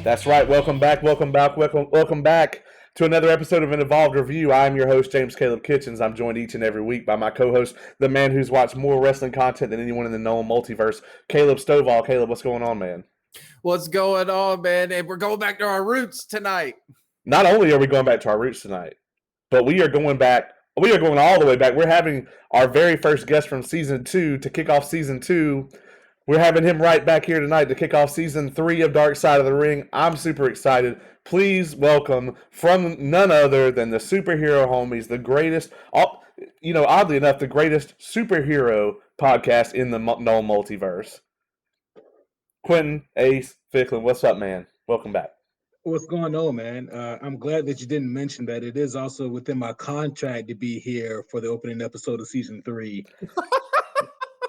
That's right. Welcome back. Welcome back to another episode of an Evolved Review. I'm your host, James Caleb Kitchens. I'm joined each and every week by my co-host, the man who's watched more wrestling content than anyone in the known multiverse, Caleb Stovall. Caleb, what's going on, man? What's going on, man? And we're going back to our roots tonight. Not only are we going back to our roots tonight, but we are going back. We are going all the way back. We're having our very first guest from season 2 to kick off season 2. We're having him right back here tonight to kick off season 3 of Dark Side of the Ring. I'm super excited. Please welcome from none other than the superhero homies, the greatest, oddly enough, the greatest superhero podcast in the known multiverse. Quinten Ace Ficklin, what's up, man? Welcome back. What's going on, man? I'm glad that you didn't mention that it is also within my contract to be here for the opening episode of season 3.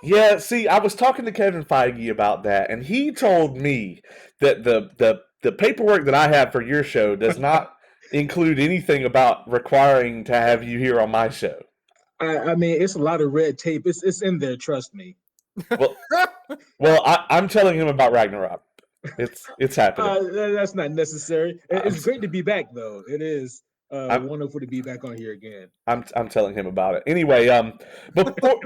Yeah, see, I was talking to Kevin Feige about that, and he told me that the paperwork that I have for your show does not include anything about requiring to have you here on my show. I mean, it's a lot of red tape. It's in there, trust me. Well, I'm telling him about Ragnarok. It's happening. That's not necessary. It's great to be back, though. It is wonderful to be back on here again. I'm telling him about it. Anyway, before.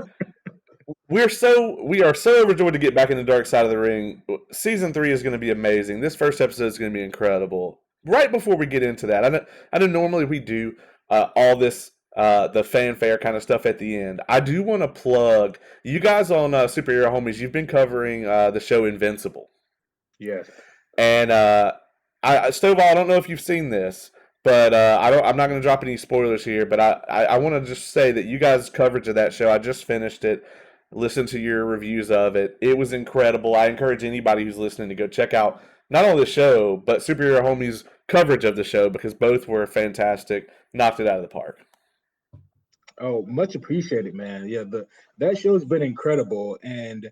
We are so overjoyed to get back in the Dark Side of the Ring. Season 3 is going to be amazing. This first episode is going to be incredible. Right before we get into that, I know normally we do all this the fanfare kind of stuff at the end. I do want to plug you guys on Superhero Homies. You've been covering the show Invincible. Yes. And Stovall, I don't know if you've seen this, but I'm not going to drop any spoilers here. But I want to just say that you guys' coverage of that show, I just finished it. Listen to your reviews of it. It was incredible. I encourage anybody who's listening to go check out not only the show, but Superhero Homies' coverage of the show, because both were fantastic. Knocked it out of the park. Oh, much appreciated, man. Yeah, that show's been incredible. And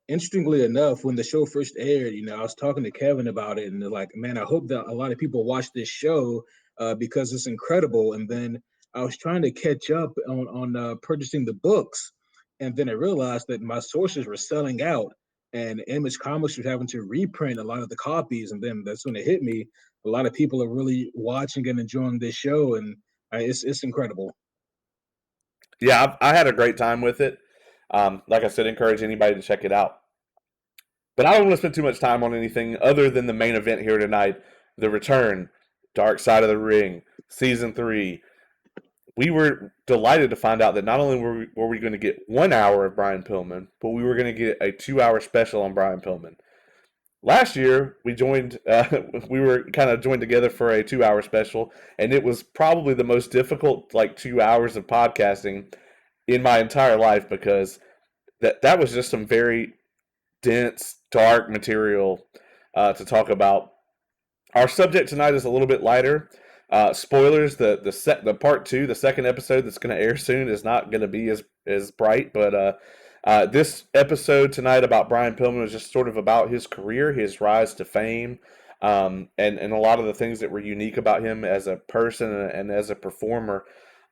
interestingly enough, when the show first aired, I was talking to Kevin about it, and they're like, man, I hope that a lot of people watch this show because it's incredible. And then I was trying to catch up on purchasing the books. And then I realized that my sources were selling out, and Image Comics was having to reprint a lot of the copies. And then that's when it hit me. A lot of people are really watching and enjoying this show, and it's incredible. Yeah, I had a great time with it. Like I said, encourage anybody to check it out. But I don't want to spend too much time on anything other than the main event here tonight, the return, Dark Side of the Ring, Season 3. We were delighted to find out that not only were we going to get 1 hour of Brian Pillman, but we were going to get a 2-hour special on Brian Pillman. Last year, we were kind of joined together for a 2-hour special, and it was probably the most difficult 2 hours of podcasting in my entire life, because that was just some very dense, dark material to talk about. Our subject tonight is a little bit lighter. Spoilers, the part 2, the second episode that's going to air soon, is not going to be as bright, but this episode tonight about Brian Pillman was just sort of about his career, his rise to fame, and a lot of the things that were unique about him as a person and as a performer.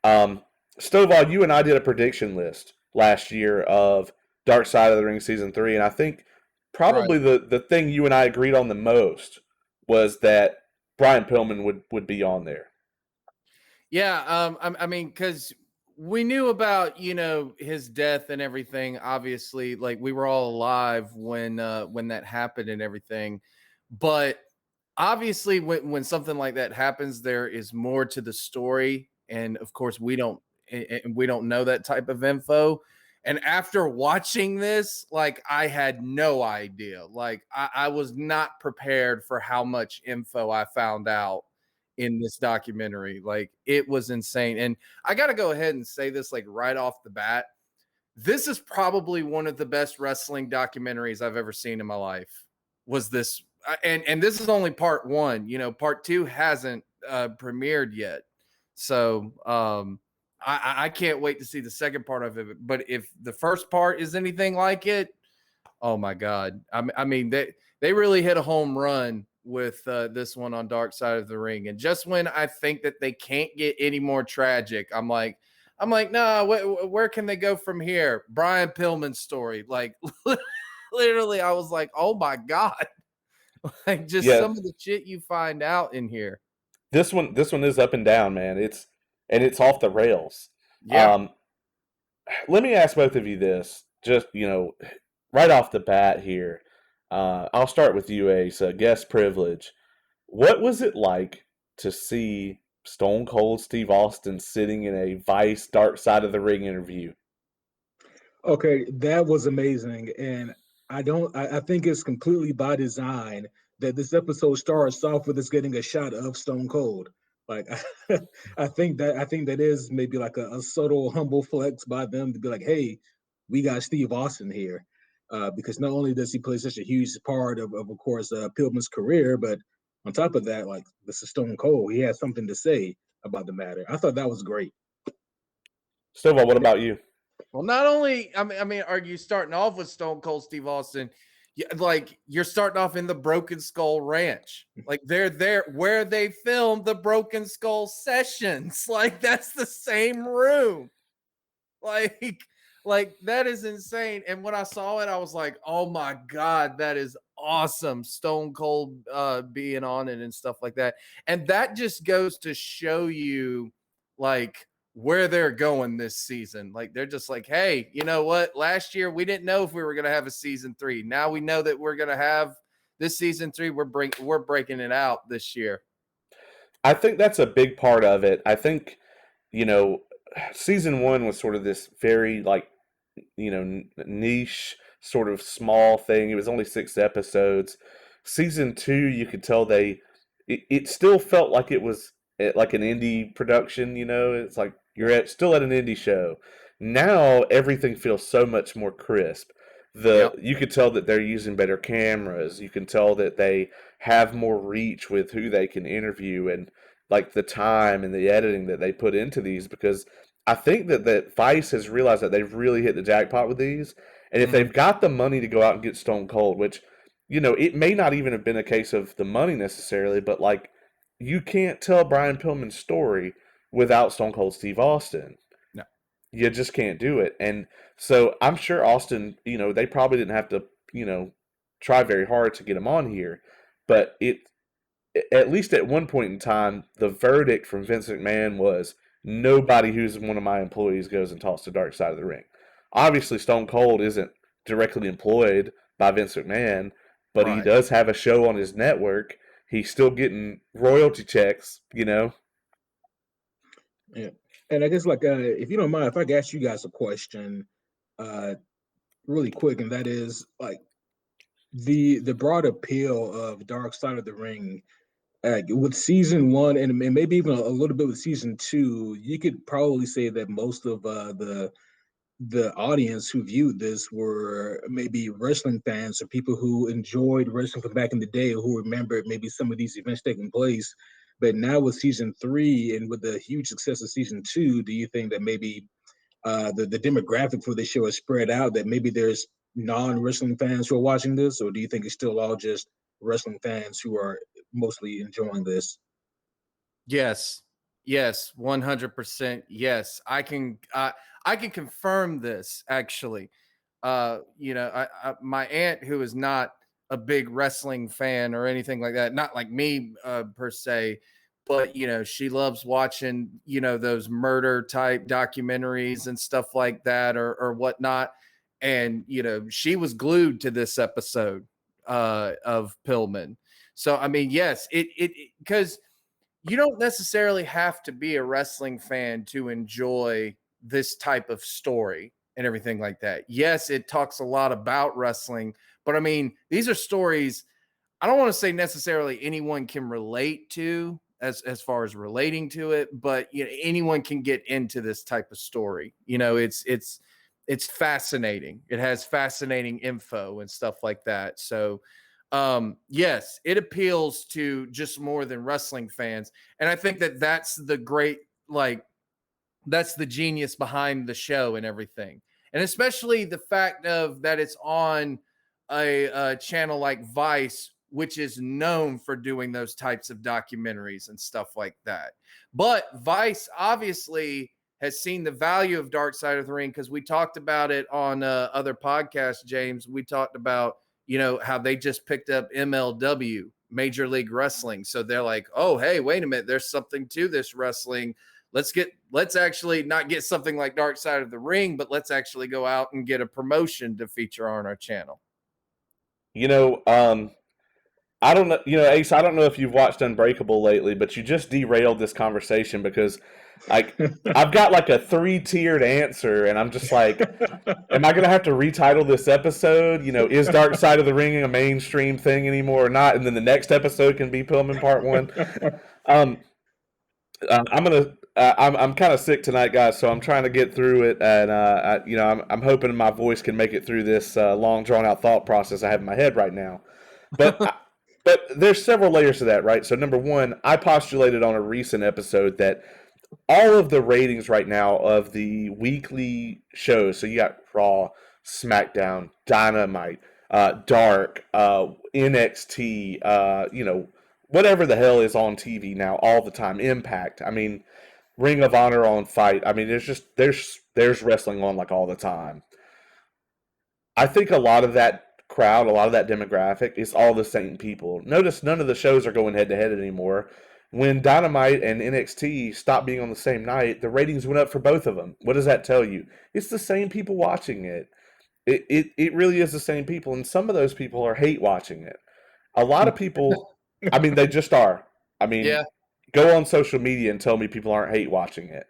Stovall, you and I did a prediction list last year of Dark Side of the Ring Season 3, and I think probably the thing you and I agreed on the most was that Brian Pillman would be on there. Yeah, I mean, because we knew about his death and everything. Obviously, we were all alive when that happened and everything. But obviously, when something like that happens, there is more to the story, and of course, we don't know that type of info. And after watching this, I had no idea. I was not prepared for how much info I found out in this documentary. It was insane. And I got to go ahead and say this right off the bat. This is probably one of the best wrestling documentaries I've ever seen in my life. Was this, and this is only part 1. Part 2 hasn't premiered yet. So, I can't wait to see the second part of it. But if the first part is anything like it, oh my God. I mean, they really hit a home run with this one on Dark Side of the Ring. And just when I think that they can't get any more tragic, I'm like, no, where can they go from here? Brian Pillman's story. Literally, I was like, oh my God. Like just Yeah, some of the shit you find out in here. this one is up and down, man. It's off the rails. Yeah. Um, Let me ask both of you this, just right off the bat here. I'll start with you, Ace. Guest privilege. What was it like to see Stone Cold Steve Austin sitting in a Vice Dark Side of the Ring interview? Okay, that was amazing. And I think it's completely by design that this episode starts off with us getting a shot of Stone Cold. Like I think that is maybe like a subtle, humble flex by them to be like, hey, we got Steve Austin here. Because not only does he play such a huge part of course, Pillman's career, but on top of that, like this is Stone Cold. He has something to say about the matter. I thought that was great. Stovall, what about you? Well, not only I mean, are you starting off with Stone Cold Steve Austin? Yeah, like you're starting off in the Broken Skull Ranch. Like they're there where they filmed the Broken Skull sessions. Like that's the same room. Like like that is insane. And when I saw it, I was like, oh my God, that is awesome. Stone Cold being on it and stuff like that. And that just goes to show you like where they're going this season. Like they're just like, hey, you know what? Last year we didn't know if we were gonna have a season 3. Now we know that we're gonna have this season 3. We're breaking it out this year. I think that's a big part of it. I think, you know, season one was sort of this very like niche sort of small thing. It was only 6 episodes. Season two, you could tell it still felt like it was like an indie production. It's like still at an indie show. Now everything feels so much more crisp. Yep. You could tell that they're using better cameras. You can tell that they have more reach with who they can interview and like the time and the editing that they put into these because I think that Vice has realized that they've really hit the jackpot with these. And if Mm-hmm. they've got the money to go out and get Stone Cold, which, it may not even have been a case of the money necessarily, but like, you can't tell Brian Pillman's story without Stone Cold Steve Austin. No. You just can't do it. And so I'm sure Austin, they probably didn't have to, try very hard to get him on here. But at least at one point in time, the verdict from Vince McMahon was nobody who's one of my employees goes and talks to Dark Side of the Ring. Obviously, Stone Cold isn't directly employed by Vince McMahon, but he Right. does have a show on his network. He's still getting royalty checks. Yeah. And I guess like if you don't mind, if I could ask you guys a question, uh, really quick, and that is like the broad appeal of Dark Side of the Ring. With season one and maybe even a little bit with season two, you could probably say that most of the audience who viewed this were maybe wrestling fans or people who enjoyed wrestling from back in the day or who remembered maybe some of these events taking place. But now with season three and with the huge success of season two, do you think that maybe the demographic for this show is spread out, that maybe there's non-wrestling fans who are watching this, or do you think it's still all just wrestling fans who are mostly enjoying this? Yes. Yes, 100%. Yes. I can confirm this actually. My aunt who is not a big wrestling fan or anything like that, not like me per se, but she loves watching, those murder type documentaries and stuff like that or whatnot. And she was glued to this episode of Pillman. So I mean, yes, it because you don't necessarily have to be a wrestling fan to enjoy this type of story and everything like that. Yes, it talks a lot about wrestling, but I mean, these are stories I don't want to say necessarily anyone can relate to as far as relating to it, but anyone can get into this type of story. It's fascinating. It has fascinating info and stuff like that. So yes, it appeals to just more than wrestling fans. And I think that that's the great, like, that's the genius behind the show and everything. And especially the fact of that it's on a channel like Vice, which is known for doing those types of documentaries and stuff like that. But Vice obviously has seen the value of Dark Side of the Ring because we talked about it on other podcasts, James. We talked about how they just picked up MLW, Major League Wrestling. So they're like, oh, hey, wait a minute, there's something to this wrestling. Let's actually not get something like Dark Side of the Ring, but let's actually go out and get a promotion to feature on our channel. I don't know, Ace, I don't know if you've watched Unbreakable lately, but you just derailed this conversation because I've got like a 3-tiered answer, and I'm just like, am I going to have to retitle this episode? Is Dark Side of the Ring a mainstream thing anymore or not? And then the next episode can be Pillman Part 1. I'm kind of sick tonight, guys, so I'm trying to get through it, and I'm hoping my voice can make it through this long, drawn-out thought process I have in my head right now. But there's several layers to that, right? So number one, I postulated on a recent episode that all of the ratings right now of the weekly shows, so you got Raw, SmackDown, Dynamite, Dark, NXT, whatever the hell is on TV now all the time, Impact. I mean, Ring of Honor on Fight. I mean, there's wrestling on like all the time. I think a lot of that crowd, a lot of that demographic is all the same people. Notice none of the shows are going head to head anymore. When Dynamite and NXT stopped being on the same night, the ratings went up for both of them. What does that tell you? It's the same people watching it. It really is the same people, and some of those people are hate watching it. A lot of people, I mean, they just are. I mean, yeah. Go on social media and tell me people aren't hate watching it.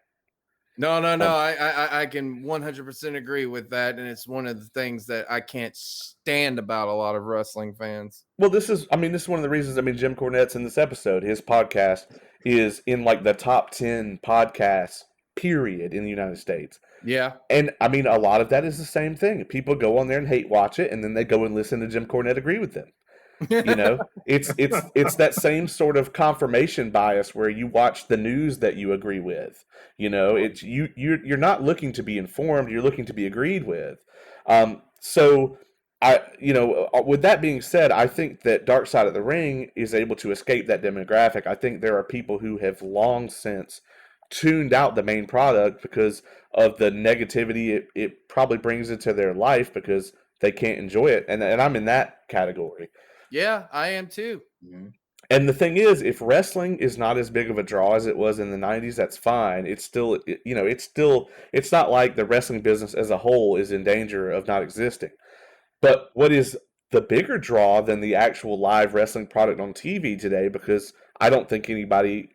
No. I can 100% agree with that, and it's one of the things that I can't stand about a lot of wrestling fans. Well, this is one of the reasons. I mean, Jim Cornette's in this episode. His podcast is in like the top 10 podcasts, period, in the United States. Yeah. And I mean, a lot of that is the same thing. People go on there and hate watch it, and then they go and listen to Jim Cornette agree with them. It's that same sort of confirmation bias where you watch the news that you agree with. It's you're not looking to be informed, you're looking to be agreed with. So with that being said, I think that Dark Side of the Ring is able to escape that demographic. I think there are people who have long since tuned out the main product because of the negativity it probably brings into their life because they can't enjoy it. And I'm in that category. Yeah, I am too. And the thing is, if wrestling is not as big of a draw as it was in the 90s, that's fine. It's still, it's not like the wrestling business as a whole is in danger of not existing. But what is the bigger draw than the actual live wrestling product on TV today, because I don't think anybody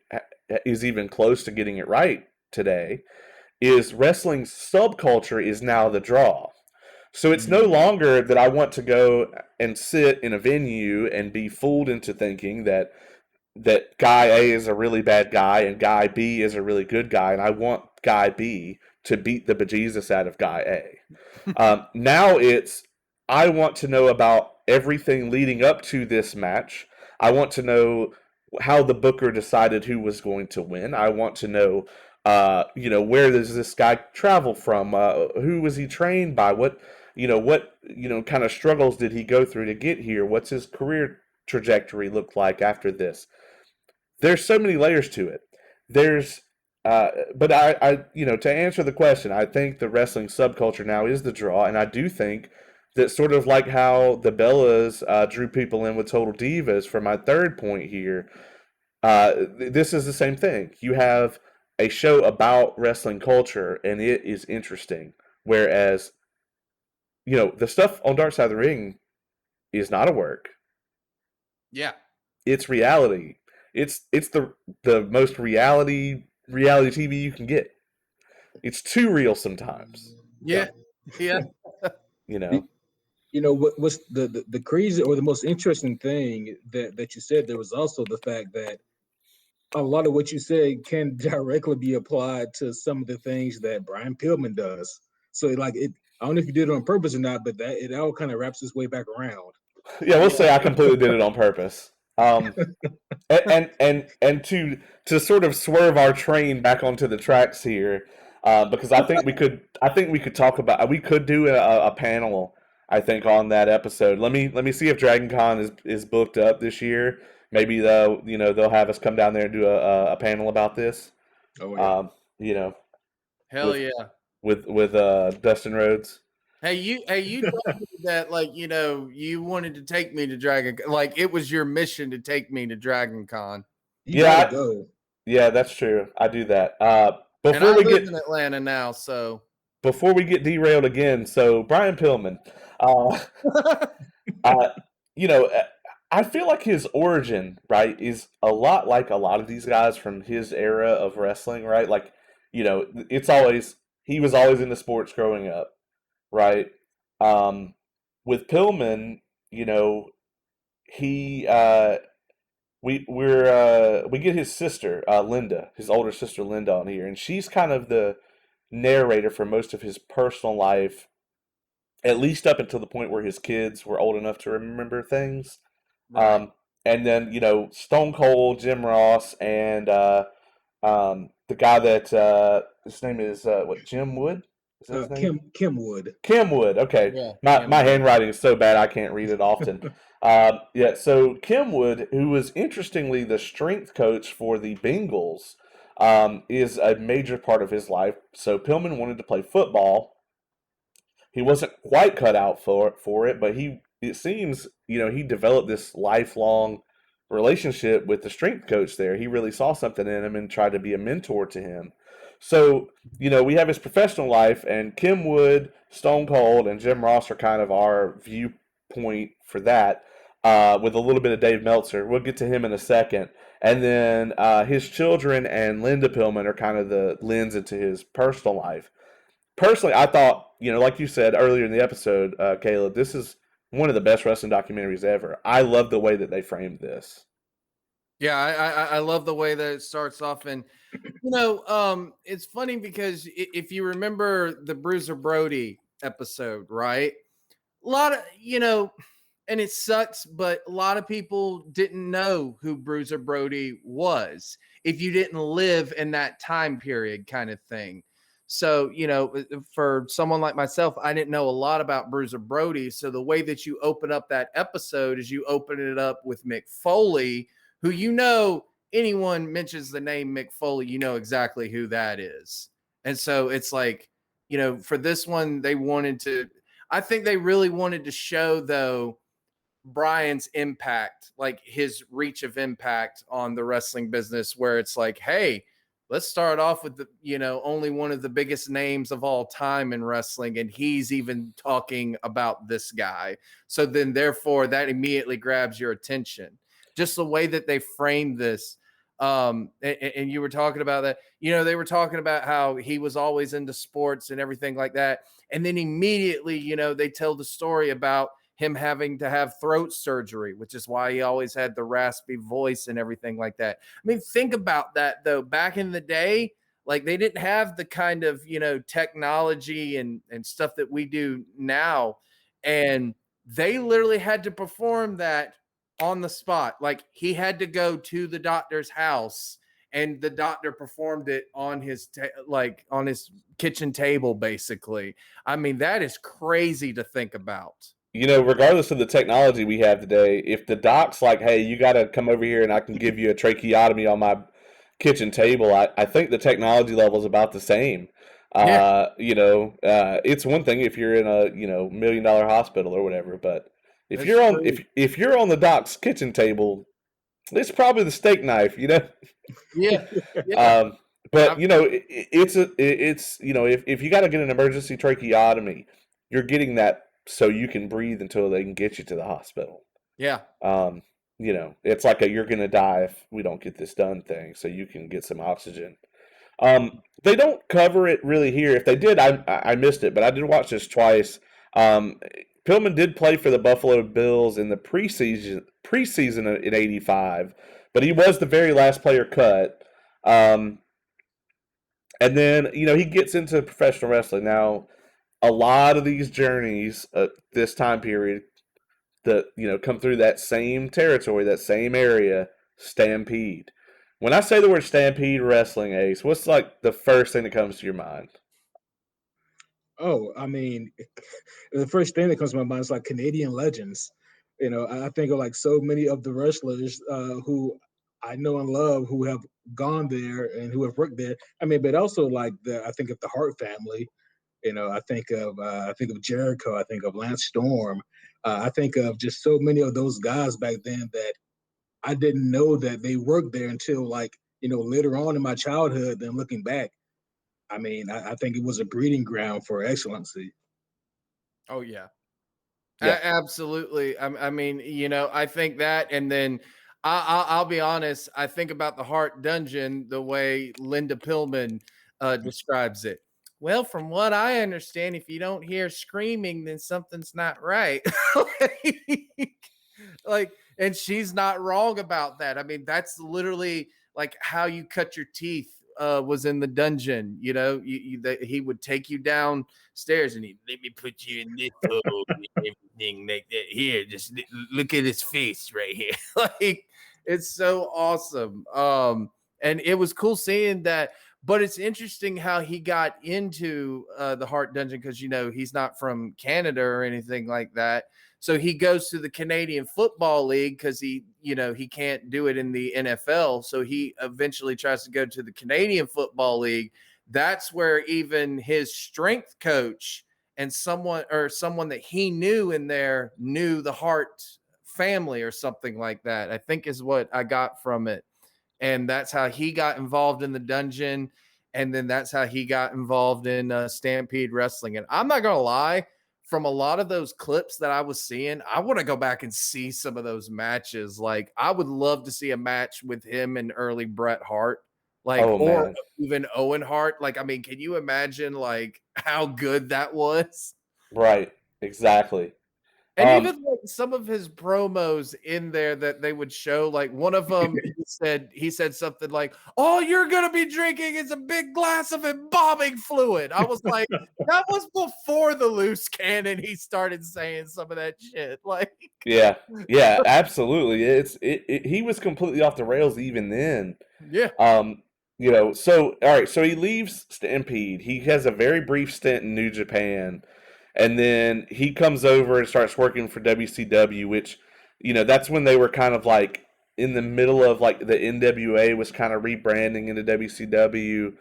is even close to getting it right today, is wrestling subculture is now the draw. So it's no longer that I want to go and sit in a venue and be fooled into thinking that guy A is a really bad guy and guy B is a really good guy, and I want guy B to beat the bejesus out of guy A. Now it's, I want to know about everything leading up to this match. I want to know how the booker decided who was going to win. I want to know, where does this guy travel from? Who was he trained by? What kind of struggles did he go through to get here? What's his career trajectory look like after this? There's so many layers to it. But I to answer the question, I think the wrestling subculture now is the draw, and I do think that sort of like how the Bellas drew people in with Total Divas, for my third point here, this is the same thing. You have a show about wrestling culture, and it is interesting, whereas the stuff on Dark Side of the Ring is not a work. Yeah. It's reality. It's the most reality TV you can get. It's too real sometimes. Yeah. Yeah. What's the crazy or the most interesting thing that you said, there was also the fact that a lot of what you said can directly be applied to some of the things that Brian Pillman does. So I don't know if you did it on purpose or not, but that it all kind of wraps its way back around. Yeah, we'll say I completely did it on purpose. And to sort of swerve our train back onto the tracks here, because I think we could talk about, we could do a panel, I think, on that episode. Let me see if Dragon Con is booked up this year. Maybe they'll have us come down there and do a panel about this. Oh yeah. Hell yeah. With Dustin Rhodes. You told me that, like, you wanted to take me to Dragon, like it was your mission to take me to Dragon Con. You gotta Yeah, go. yeah, that's true. I do that. And I live in Atlanta now, so Before we get derailed again, so Brian Pillman, uh, uh, you know, I feel like his origin, right, is a lot like a lot of these guys from his era of wrestling, right? Like, it's always he was always into sports growing up, right? Um, with Pillman, you know, he we get his sister Linda, his older sister Linda, on here, and she's kind of the narrator for most of his personal life, at least up until the point where his kids were old enough to remember things. right. Um, and then Stone Cold, Jim Ross, and the guy that his name is what, Jim Wood? Is that his name? Kim Wood. Kim Wood. Okay, Yeah, my Wood. handwriting is so bad I can't read it often. Yeah, so Kim Wood, who was interestingly the strength coach for the Bengals, is a major part of his life. So Pillman wanted to play football. He wasn't quite cut out for it, but it seems he developed this lifelong relationship with the strength coach there. He really saw something in him and tried to be a mentor to him. So we have his professional life, and Kim Wood, Stone Cold, and Jim Ross are kind of our viewpoint for that. With a little bit of Dave Meltzer, we'll get to him in a second, and then his children and Linda Pillman are kind of the lens into his personal life. Personally, I thought, like you said earlier in the episode, Caleb, this is one of the best wrestling documentaries ever. I love the way that they framed this. Yeah, I love the way that it starts off, and it's funny because if you remember the Bruiser Brody episode, right? A lot of and it sucks, but a lot of people didn't know who Bruiser Brody was if you didn't live in that time period, kind of thing. So, for someone like myself, I didn't know a lot about Bruiser Brody. So the way that you open up that episode is you open it up with Mick Foley, who anyone mentions the name Mick Foley, you know exactly who that is. And so it's like, for this one, I think they really wanted to show, though, Brian's impact, like his reach of impact on the wrestling business, where it's like, hey, let's start off with only one of the biggest names of all time in wrestling, and he's even talking about this guy. So then, therefore, that immediately grabs your attention. Just the way that they framed this. And you were talking about that, they were talking about how he was always into sports and everything like that. And then immediately, they tell the story about him having to have throat surgery, which is why he always had the raspy voice and everything like that. I mean, think about that, though. Back in the day, like, they didn't have the kind of, technology and stuff that we do now. And they literally had to perform that on the spot. Like, he had to go to the doctor's house, and the doctor performed it on his on his kitchen table, basically. I mean, that is crazy to think about. Regardless of the technology we have today, if the doc's like, hey, you got to come over here and I can give you a tracheotomy on my kitchen table, I think the technology level is about the same. Yeah. It's one thing if you're in a, $1 million hospital or whatever, but if That's you're on, true. if you're on the doc's kitchen table, it's probably the steak knife, Yeah. Yeah. But if you got to get an emergency tracheotomy, you're getting that so you can breathe until they can get you to the hospital. Yeah. It's like you're gonna die if we don't get this done thing, so you can get some oxygen. They don't cover it really here. If they did, I missed it, but I did watch this twice. Pillman did play for the Buffalo Bills in the preseason in '85, but he was the very last player cut. And then he gets into professional wrestling. Now, a lot of these journeys at this time period that come through that same territory, that same area, Stampede. When I say the word Stampede Wrestling, Ace, what's like the first thing that comes to your mind? Oh, I mean, the first thing that comes to my mind is like Canadian legends. I think of like so many of the wrestlers who I know and love who have gone there and who have worked there. I mean, but also like I think of the Hart family. I think of Jericho. I think of Lance Storm. I think of just so many of those guys back then that I didn't know that they worked there until like later on in my childhood. Then looking back, I mean, I think it was a breeding ground for excellency. Oh yeah. Yeah. Absolutely. I mean, I think that, and then I'll be honest. I think about the Heart Dungeon the way Linda Pillman describes it. Well, from what I understand, if you don't hear screaming, then something's not right. like, and she's not wrong about that. I mean, that's literally like how you cut your teeth. Was in the dungeon, that he would take you downstairs and he let me put you in this hole and everything like that. Here, just look at his face right here. Like, it's so awesome. And it was cool seeing that. But it's interesting how he got into the Heart Dungeon because he's not from Canada or anything like that. So he goes to the Canadian Football League because he can't do it in the NFL. So he eventually tries to go to the Canadian Football League. That's where even his strength coach and someone that he knew in there knew the Hart family or something like that, I think is what I got from it. And that's how he got involved in the dungeon. And then that's how he got involved in Stampede Wrestling. And I'm not going to lie, from a lot of those clips that I was seeing, I want to go back and see some of those matches. Like, I would love to see a match with him and early Bret Hart, like, Oh or man. even Owen Hart. Like, I mean, can you imagine like how good that was? Right. Exactly. And even like some of his promos in there that they would show, like one of them, he said something like, "All you're gonna be drinking is a big glass of embalming fluid." I was like, that was before the loose cannon. He started saying some of that shit. Like, Yeah. Yeah. Absolutely. He was completely off the rails even then. yeah, Um, so all right, so he leaves Stampede. He has a very brief stint in New Japan, and then he comes over and starts working for WCW, which, that's when they were kind of like in the middle of like the NWA was kind of rebranding into WCW.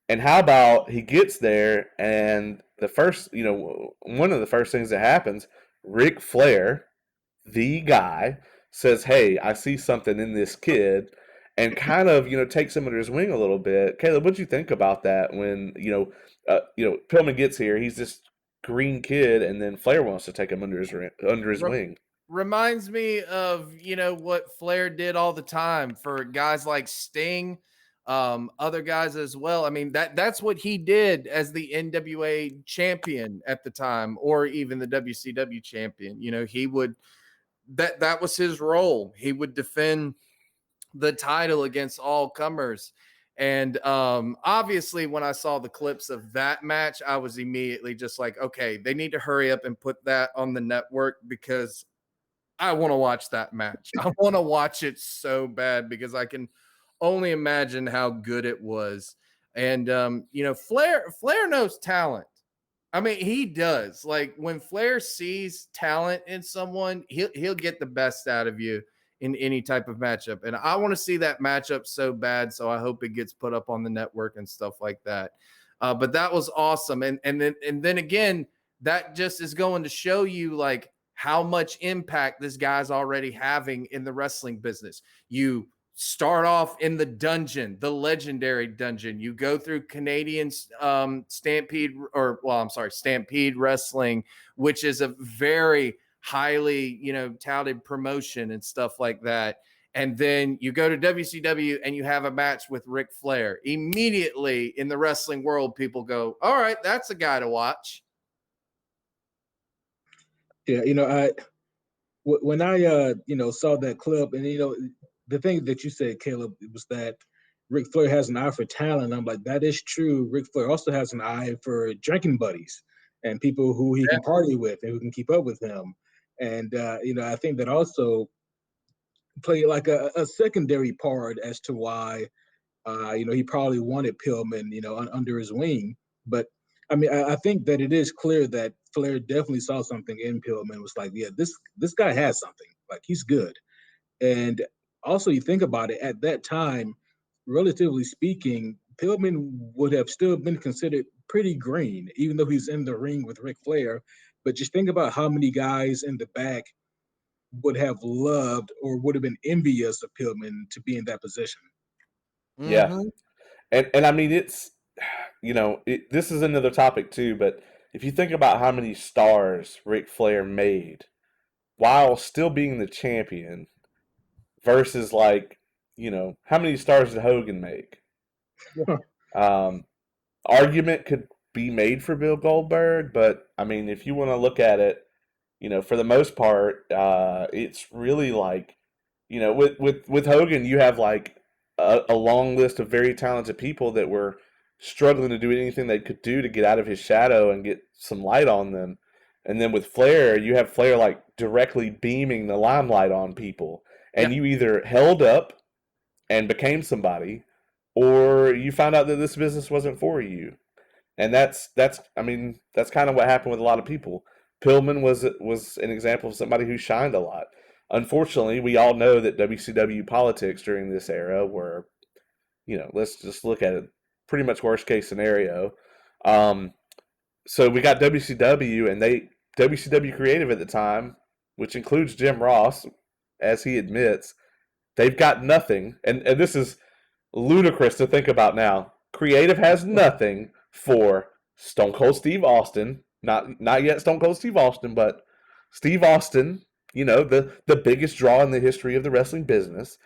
And how about he gets there and the first, one of the first things that happens, Ric Flair, the guy, says, "Hey, I see something in this kid," and kind of takes him under his wing a little bit. Caleb, what'd you think about that when Pillman gets here? He's this green kid, and then Flair wants to take him under his wing. reminds me of what Flair did all the time for guys like Sting, other guys as well. I mean, that's what he did as the NWA champion at the time, or even the WCW champion. He would that was his role. He would defend the title against all comers. And obviously, when I saw the clips of that match, I was immediately just like, okay, they need to hurry up and put that on the network because I want to watch that match. I want to watch it so bad because I can only imagine how good it was. And Flair knows talent. I mean, he does. Like when Flair sees talent in someone, he'll get the best out of you in any type of matchup. And I want to see that matchup so bad. So I hope it gets put up on the network and stuff like that. But that was awesome. And then again, that just is going to show you like how much impact this guy's already having in the wrestling business. You start off in the dungeon, the legendary dungeon. You go through Canadian Stampede, Stampede Wrestling, which is a very highly, touted promotion and stuff like that. And then you go to WCW and you have a match with Ric Flair. Immediately in the wrestling world, people go, all right, that's a guy to watch. Yeah, when I saw that clip, and the thing that you said, Caleb, was that Ric Flair has an eye for talent. I'm like, that is true. Ric Flair also has an eye for drinking buddies and people who he can party with and who can keep up with him. And I think that also played like a secondary part as to why he probably wanted Pillman, under his wing. But I mean, I think that it is clear that Flair definitely saw something in Pillman. Was like, yeah, this guy has something. Like he's good. And also, you think about it at that time, relatively speaking, Pillman would have still been considered pretty green, even though he's in the ring with Ric Flair. But just think about how many guys in the back would have loved or would have been envious of Pillman to be in that position. Yeah, Mm-hmm. and I mean it's this is another topic too, but if you think about how many stars Ric Flair made while still being the champion versus like how many stars did Hogan make? Um, Argument could be made for Bill Goldberg, but I mean if you want to look at it, for the most part, it's really like with Hogan, you have like a long list of very talented people that were struggling to do anything they could do to get out of his shadow and get some light on them. And then with Flair, you have Flair like directly beaming the limelight on people. And Yeah. you either held up and became somebody, or you found out that this business wasn't for you. And that's I mean, that's kind of what happened with a lot of people. Pillman was an example of somebody who shined a lot. Unfortunately, we all know that WCW politics during this era were, let's just look at it, pretty much worst case scenario. Um, so we got WCW, and WCW creative at the time, which includes Jim Ross, as he admits, they've got nothing, and this is ludicrous to think about now. Creative has nothing for Stone Cold Steve Austin, not yet Stone Cold Steve Austin, but Steve Austin, the biggest draw in the history of the wrestling business,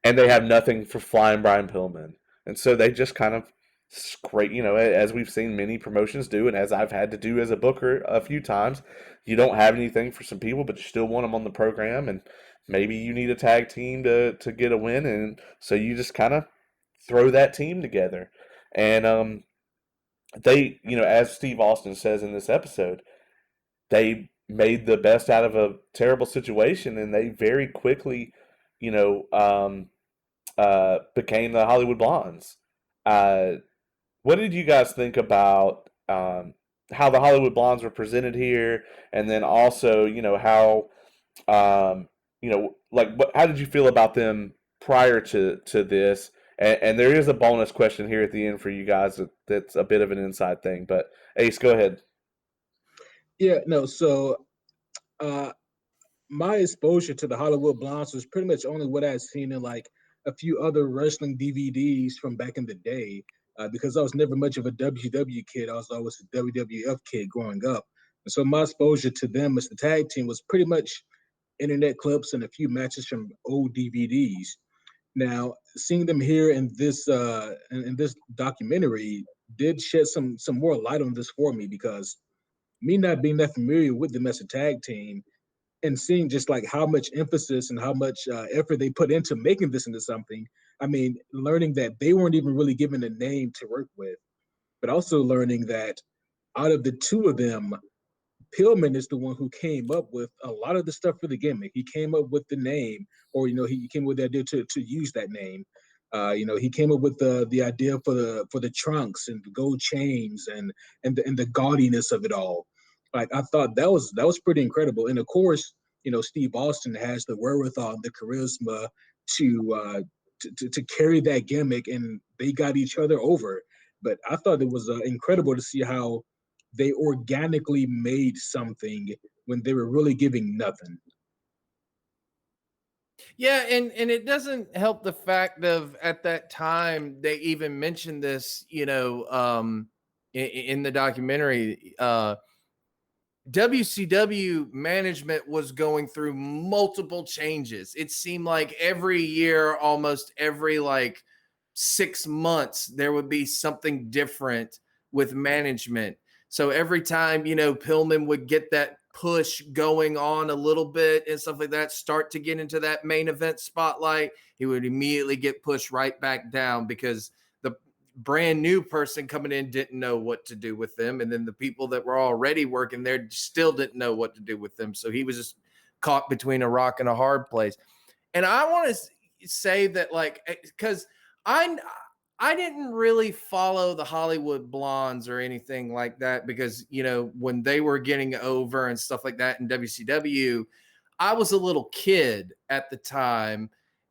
and they have nothing for Flying Brian Pillman. And so they just kind of scrape, as we've seen many promotions do, and as I've had to do as a booker a few times, you don't have anything for some people, but you still want them on the program, and maybe you need a tag team to get a win, and so you just kind of throw that team together. And they, as Steve Austin says in this episode, they made the best out of a terrible situation, and they very quickly, became the Hollywood Blondes. Uh, what did you guys think about how the Hollywood Blondes were presented here, and then also, how, like how did you feel about them prior to this? And there is a bonus question here at the end for you guys that's a bit of an inside thing. But Ace, go ahead. Yeah, no. So uh, my exposure to the Hollywood Blondes was pretty much only what I had seen in like a few other wrestling DVDs from back in the day. Because I was never much of a WW kid, I was always a WWF kid growing up. And so my exposure to them as the tag team was pretty much internet clips and a few matches from old DVDs. Now, seeing them here in this documentary did shed some more light on this for me, because me not being that familiar with them as a tag team and seeing just like how much emphasis and how much effort they put into making this into something. I mean, learning that they weren't even really given a name to work with, but also learning that out of the two of them, Pillman is the one who came up with a lot of the stuff for the gimmick. He came up with the name, or he came with the idea to use that name. He came up with the idea for the trunks and the gold chains and the gaudiness of it all. Like, I thought that was pretty incredible. And of course, Steve Austin has the wherewithal, the charisma to to carry that gimmick, and they got each other over. But I thought it was incredible to see how they organically made something when they were really giving nothing. Yeah, and it doesn't help the fact of at that time they even mentioned this, in the documentary. WCW management was going through multiple changes. It seemed like every year, almost every like 6 months, there would be something different with management. So every time, Pillman would get that push going on a little bit and stuff like that, start to get into that main event spotlight, he would immediately get pushed right back down because the brand new person coming in didn't know what to do with them. And then the people that were already working there still didn't know what to do with them. So he was just caught between a rock and a hard place. And I want to say that, like, because I didn't really follow the Hollywood Blondes or anything like that because, when they were getting over and stuff like that in WCW, I was a little kid at the time.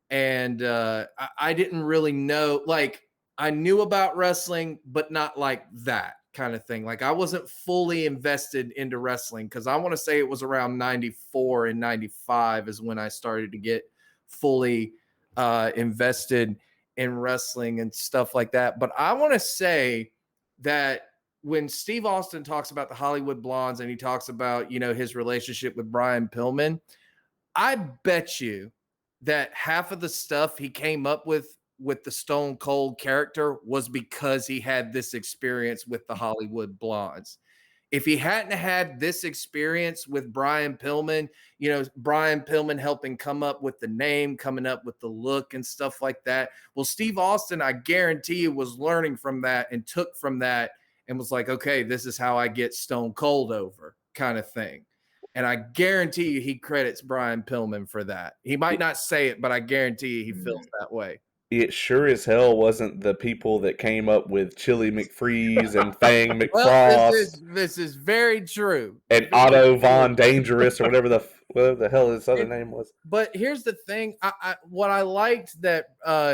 And I didn't really know, like, I knew about wrestling, but not like that kind of thing. Like I wasn't fully invested into wrestling because I want to say it was around 94 and 95 is when I started to get fully invested in wrestling and stuff like that. But I want to say that when Steve Austin talks about the Hollywood Blondes and he talks about, you know, his relationship with Brian Pillman, I bet you that half of the stuff he came up with the Stone Cold character was because he had this experience with the Hollywood Blondes. If he hadn't had this experience with Brian Pillman, you know, Brian Pillman helping come up with the name, coming up with the look and stuff like that. Well, Steve Austin, I guarantee you, was learning from that and took from that and was like, okay, this is how I get Stone Cold over, kind of thing. And I guarantee you he credits Brian Pillman for that. He might not say it, but I guarantee you he feels that way. It sure as hell wasn't the people that came up with Chili McFreeze and Fang Well, McFrost this is very true. and Otto Von Dangerous or whatever the hell his other name was. But here's the thing. What I liked that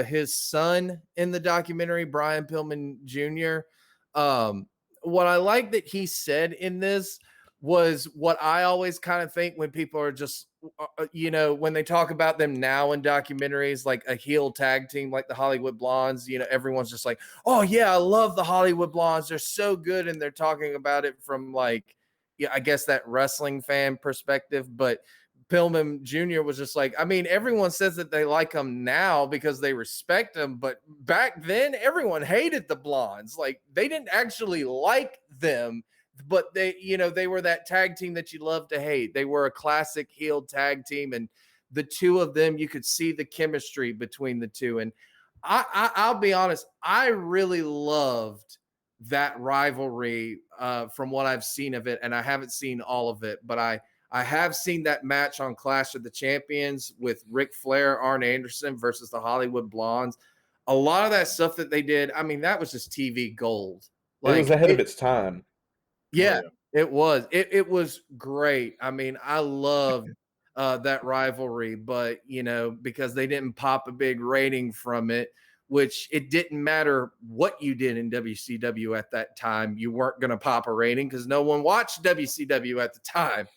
his son in the documentary, Brian Pillman Jr., what I like that he said in this was what I always kind of think when people are just, you know, when they talk about them now in documentaries, like a heel tag team like the Hollywood Blondes, you know, everyone's just like, oh, yeah, I love the Hollywood Blondes. They're so good. And they're talking about it from like, yeah, I guess that wrestling fan perspective. But Pillman Jr. was just like, I mean, everyone says that they like him now because they respect him, but back then everyone hated the Blondes. Like they didn't actually like them, but they, you know, they were that tag team that you love to hate. They were a classic heel tag team, and the two of them, you could see the chemistry between the two. And I'll be honest, I really loved that rivalry from what I've seen of it, and I haven't seen all of it, but I have seen that match on Clash of the Champions with Ric Flair, Arn Anderson versus the Hollywood Blondes. A lot of that stuff that they did, I mean, that was just TV gold. Like, it was ahead of its time. Yeah, it was. It was great. I mean, I loved that rivalry, but, you know, because they didn't pop a big rating from it, which it didn't matter what you did in WCW at that time. You weren't going to pop a rating because no one watched WCW at the time.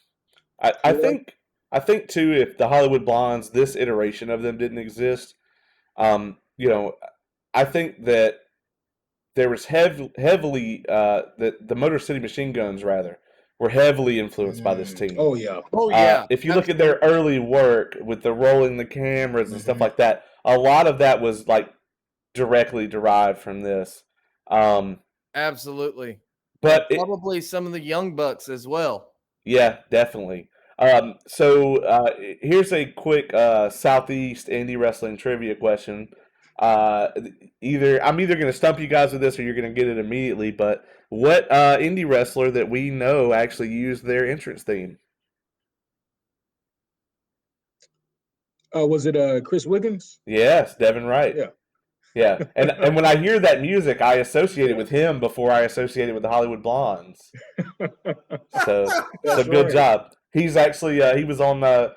I think too, if the Hollywood Blondes, this iteration of them didn't exist, you know, I think that there was heavily the Motor City Machine Guns were heavily influenced by this team. Oh yeah, if you look at their early work with the rolling the cameras and stuff like that, a lot of that was like directly derived from this. Absolutely, but probably some of the Young Bucks as well. Yeah, definitely. So here's a quick Southeast indie wrestling trivia question. I'm either going to stump you guys with this, or you're going to get it immediately. But what indie wrestler that we know actually used their entrance theme? Was it Chris Wiggins? Yes, Devin Wright. Yeah. And when I hear that music, I associate it with him before I associate it with the Hollywood Blondes. So good job. He's actually he was on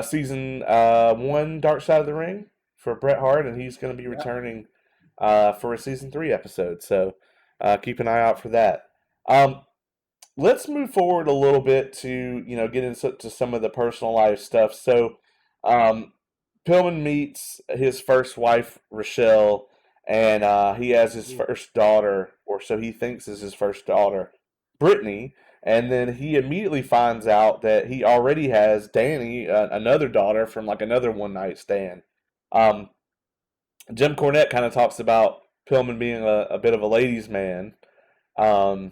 season 1 Dark Side of the Ring for Bret Hart, and he's going to be returning for a season 3 episode. So keep an eye out for that. Let's move forward a little bit to get into some of the personal life stuff. So Pillman meets his first wife, Rochelle, and he has his first daughter, or so he thinks is his first daughter, Brittany. And then he immediately finds out that he already has Danny, another daughter from like another one-night stand. Jim Cornette kind of talks about Pillman being a bit of a ladies' man. What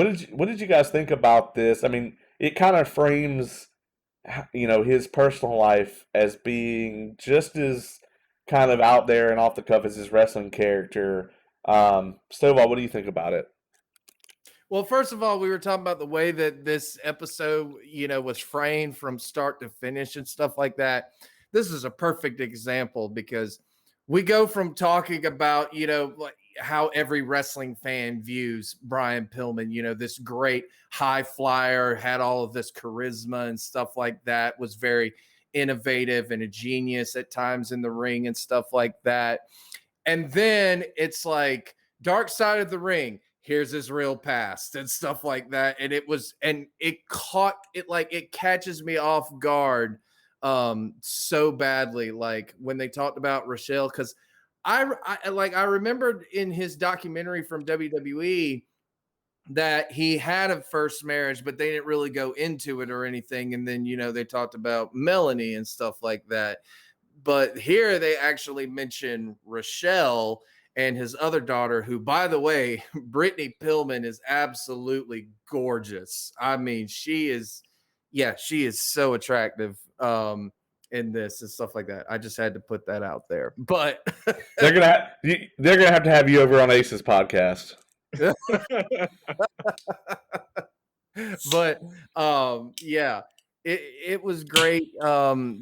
did you guys think about this? I mean, it kind of frames his personal life as being just as kind of out there and off the cuff as his wrestling character. Stovall, what do you think about it? Well, first of all, we were talking about the way that this episode, was framed from start to finish and stuff like that. This is a perfect example because we go from talking about, like how every wrestling fan views Brian Pillman, this great high flyer, had all of this charisma and stuff like that, was very innovative and a genius at times in the ring and stuff like that. And then it's like Dark Side of the Ring. here's his real past and stuff like that. And it catches me off guard so badly, like when they talked about Rochelle, because I remembered in his documentary from WWE that he had a first marriage, but they didn't really go into it or anything. And then, they talked about Melanie and stuff like that. But here they actually mention Rochelle and his other daughter, who, by the way, Brittany Pillman is absolutely gorgeous. I mean, she is so attractive in this and stuff like that. I just had to put that out there. But they're gonna have to have you over on Ace's podcast. But yeah, it was great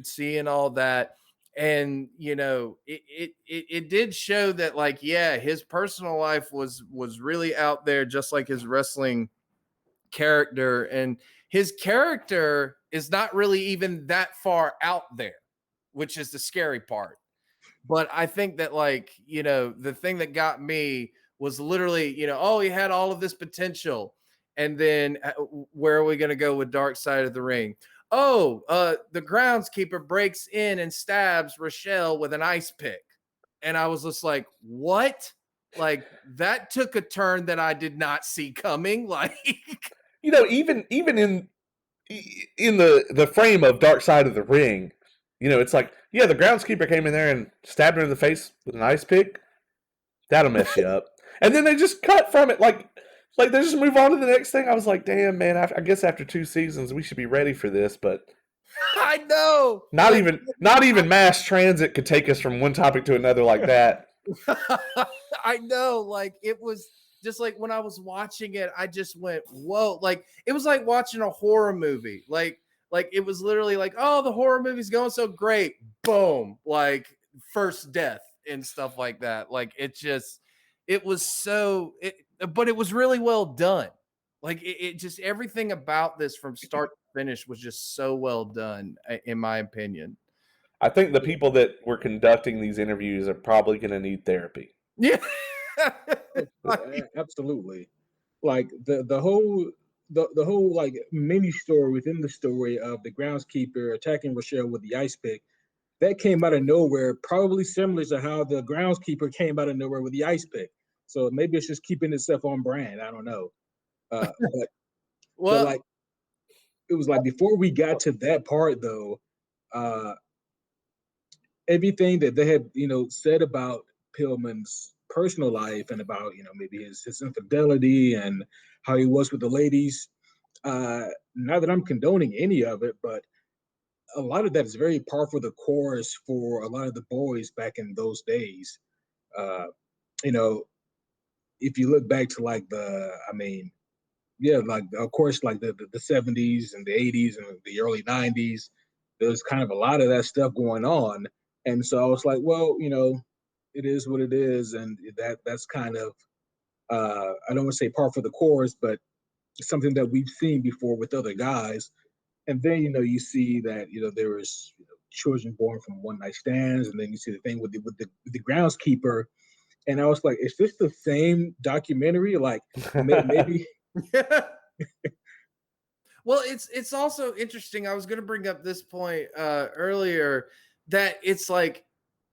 seeing all that. And it did show that, like, yeah, his personal life was really out there, just like his wrestling character. And his character is not really even that far out there, which is the scary part. But I think that, like, the thing that got me was literally, oh, he had all of this potential. And then where are we going to go with Dark Side of the Ring? Oh, the groundskeeper breaks in and stabs Rochelle with an ice pick. And I was just like, what? Like, that took a turn that I did not see coming. Like, even in the frame of Dark Side of the Ring, it's like, yeah, the groundskeeper came in there and stabbed her in the face with an ice pick. That'll mess you up. And then they just cut from it, like they just move on to the next thing. I was like, damn, man, I guess after 2 seasons we should be ready for this, but I know. Not even mass transit could take us from one topic to another like that. I know, like, it was just like when I was watching it, I just went, whoa. Like, it was like watching a horror movie. Like it was literally like, oh, the horror movie's going so great. Boom. Like, first death and stuff like that. Like, but it was really well done. Like, it just, everything about this from start to finish was just so well done, in my opinion. I think the people that were conducting these interviews are probably going to need therapy. Yeah. Absolutely. Like the whole like mini story within the story of the groundskeeper attacking Rochelle with the ice pick, that came out of nowhere, probably similar to how the groundskeeper came out of nowhere with the ice pick. So maybe it's just keeping itself on brand. I don't know. But like, it was like before we got to that part though, everything that they had, said about Pillman's personal life and about, maybe his infidelity and how he was with the ladies. Not that I'm condoning any of it, but a lot of that is very par for the course for a lot of the boys back in those days. You know, if you look back to like like of course, like the 70s and the 80s and the early 90s, there's kind of a lot of that stuff going on. And so I was like, well, it is what it is, and that's kind of I don't want to say par for the course, but something that we've seen before with other guys. And then you see that there was children born from one night stands, and then you see the thing with the groundskeeper, and I was like, is this the same documentary? Like maybe. Well, it's also interesting. I was going to bring up this point earlier, that it's like,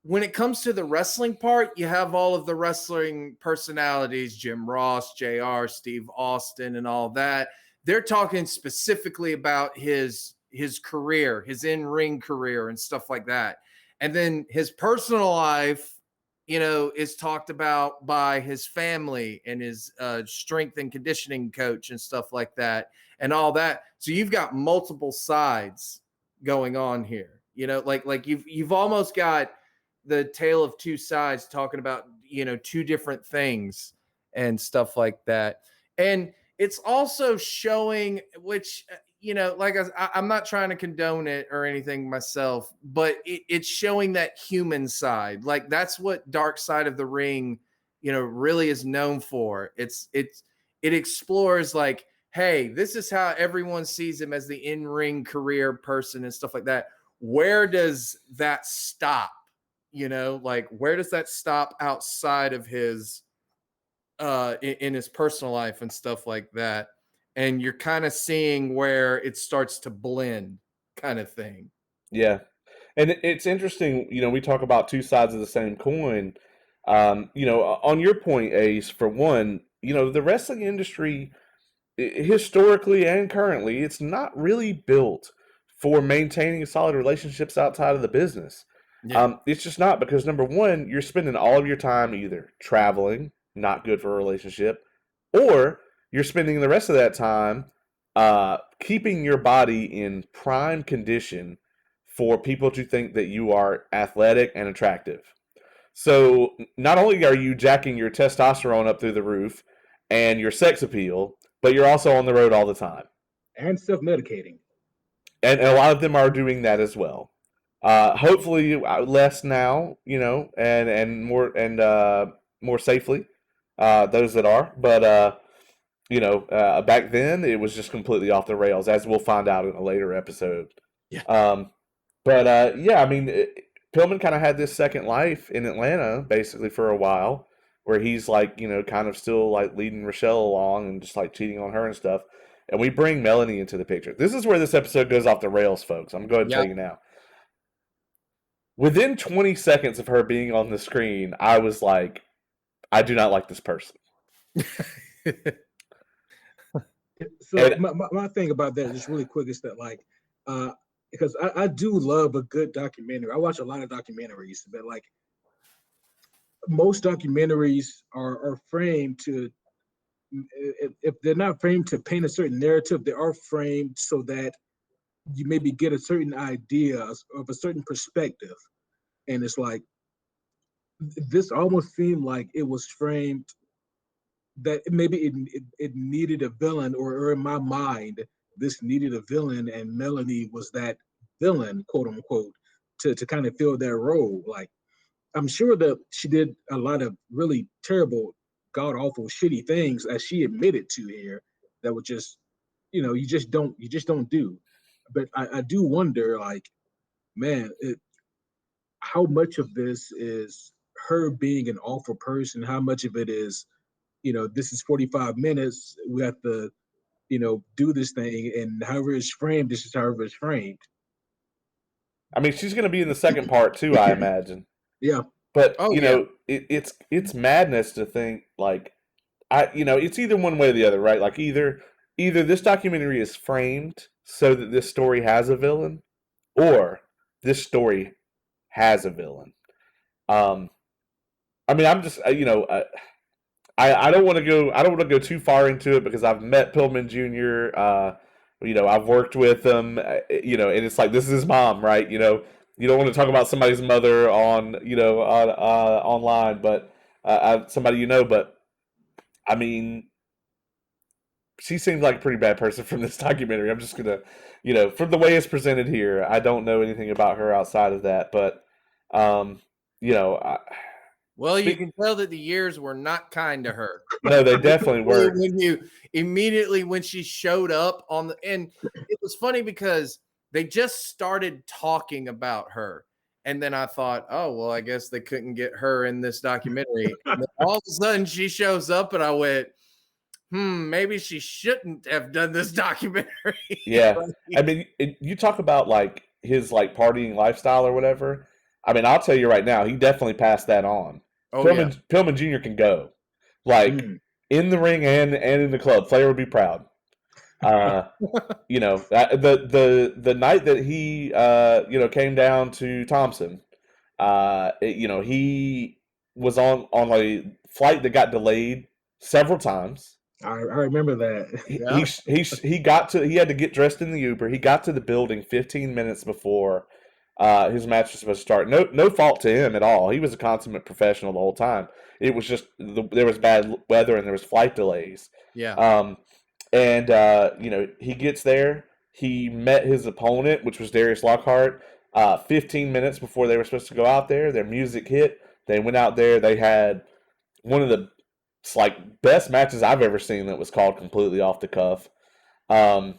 when it comes to the wrestling part, you have all of the wrestling personalities, Jim Ross, JR, Steve Austin, and all that. They're talking specifically about his career, his in-ring career and stuff like that. And then his personal life, is talked about by his family and his strength and conditioning coach and stuff like that and all that. So you've got multiple sides going on here, like you've almost got the tale of two sides talking about, two different things and stuff like that. And it's also showing, which, like I'm not trying to condone it or anything myself, but it's showing that human side. Like, that's what Dark Side of the Ring, really is known for. It explores, like, hey, this is how everyone sees him as the in-ring career person and stuff like that. Where does that stop? Like, where does that stop outside of his in his personal life and stuff like that. And you're kind of seeing where it starts to blend, kind of thing. Yeah. And it's interesting, we talk about two sides of the same coin. On your point, Ace, for one, the wrestling industry, historically and currently, it's not really built for maintaining solid relationships outside of the business. Yeah. It's just not, because number one, you're spending all of your time either traveling, not good for a relationship, or you're spending the rest of that time keeping your body in prime condition for people to think that you are athletic and attractive. So not only are you jacking your testosterone up through the roof and your sex appeal, but you're also on the road all the time. And self-medicating. And a lot of them are doing that as well. Hopefully less now, and more safely, those that are. But back then it was just completely off the rails, as we'll find out in a later episode. Yeah. Yeah, I mean, Pillman kind of had this second life in Atlanta basically for a while, where he's like, kind of still like leading Rochelle along and just like cheating on her and stuff. And we bring Melanie into the picture. This is where this episode goes off the rails, folks. I'm going to tell you now. Within 20 seconds of her being on the screen, I was like, I do not like this person. So my thing about that, just really quick, is that like, because I do love a good documentary. I watch a lot of documentaries, but like most documentaries are framed to, if they're not framed to paint a certain narrative, they are framed so that you maybe get a certain idea of a certain perspective. And it's like, this almost seemed like it was framed that maybe it needed a villain, or in my mind, this needed a villain, and Melanie was that villain, quote unquote, to kind of fill that role. Like, I'm sure that she did a lot of really terrible, god awful, shitty things, as she admitted to here, that were just, you just don't do. But I do wonder, like, man, how much of this is her being an awful person? How much of it is, this is 45 minutes. We have to, do this thing, and however it's framed, this is however it's framed. I mean, she's going to be in the second part too, I imagine. Yeah. But it's madness to think like, it's either one way or the other, right? Like either this documentary is framed so that this story has a villain, or this story has a villain. I mean, I'm just I don't want to go too far into it, because I've met Pillman Jr. I've worked with him, and it's like, this is his mom, right? You don't want to talk about somebody's mother on online, but somebody but I mean, she seems like a pretty bad person from this documentary. I'm just gonna, from the way it's presented here, I don't know anything about her outside of that, but well, you can tell that the years were not kind to her. No, they definitely weren't. When she showed up and it was funny because they just started talking about her. And then I thought, oh, well, I guess they couldn't get her in this documentary. And then all of a sudden she shows up, and I went, maybe she shouldn't have done this documentary. Yeah. I mean, you talk about like his like partying lifestyle or whatever. I mean, I'll tell you right now, he definitely passed that on. Oh, Pillman Jr. can go, like, in the ring and in the club. Flair would be proud. The night that he came down to Thompson, he was on a flight that got delayed several times. I remember that. He had to get dressed in the Uber. He got to the building 15 minutes before his match was supposed to start. No fault to him at all. He was a consummate professional the whole time. It was just there was bad weather and there was flight delays. Yeah. He gets there. He met his opponent, which was Darius Lockhart, 15 minutes before they were supposed to go out there. Their music hit. They went out there. They had one of the best matches I've ever seen that was called completely off the cuff. And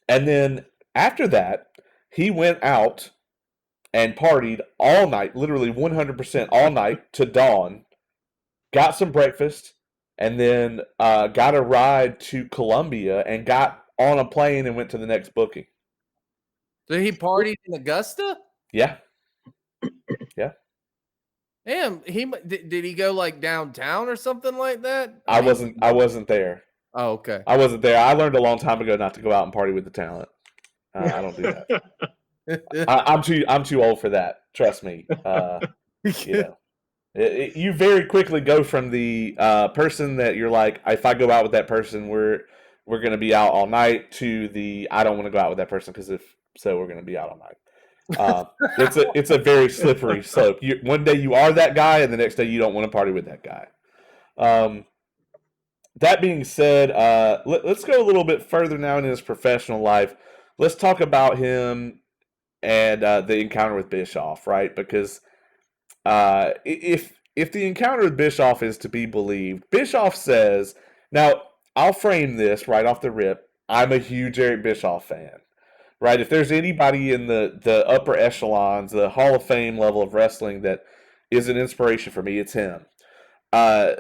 then after that, he went out and partied all night, literally 100% all night to dawn, got some breakfast, and then got a ride to Columbia and got on a plane and went to the next booking. So he partied in Augusta? Yeah. Yeah. Damn, did he go like downtown or something like that? I wasn't there. Oh, okay. I wasn't there. I learned a long time ago not to go out and party with the talent. I don't do that. I'm too old for that. Trust me. You know, you very quickly go from the person that you're like, if I go out with that person, we're going to be out all night, to the I don't want to go out with that person because if so, we're going to be out all night. It's a very slippery slope. One day you are that guy, and the next day you don't want to party with that guy. That being said, let's go a little bit further now in his professional life. Let's talk about him and the encounter with Bischoff, right? Because if the encounter with Bischoff is to be believed, Bischoff says, now I'll frame this right off the rip. I'm a huge Eric Bischoff fan, right? If there's anybody in the upper echelons, the Hall of Fame level of wrestling that is an inspiration for me, it's him. I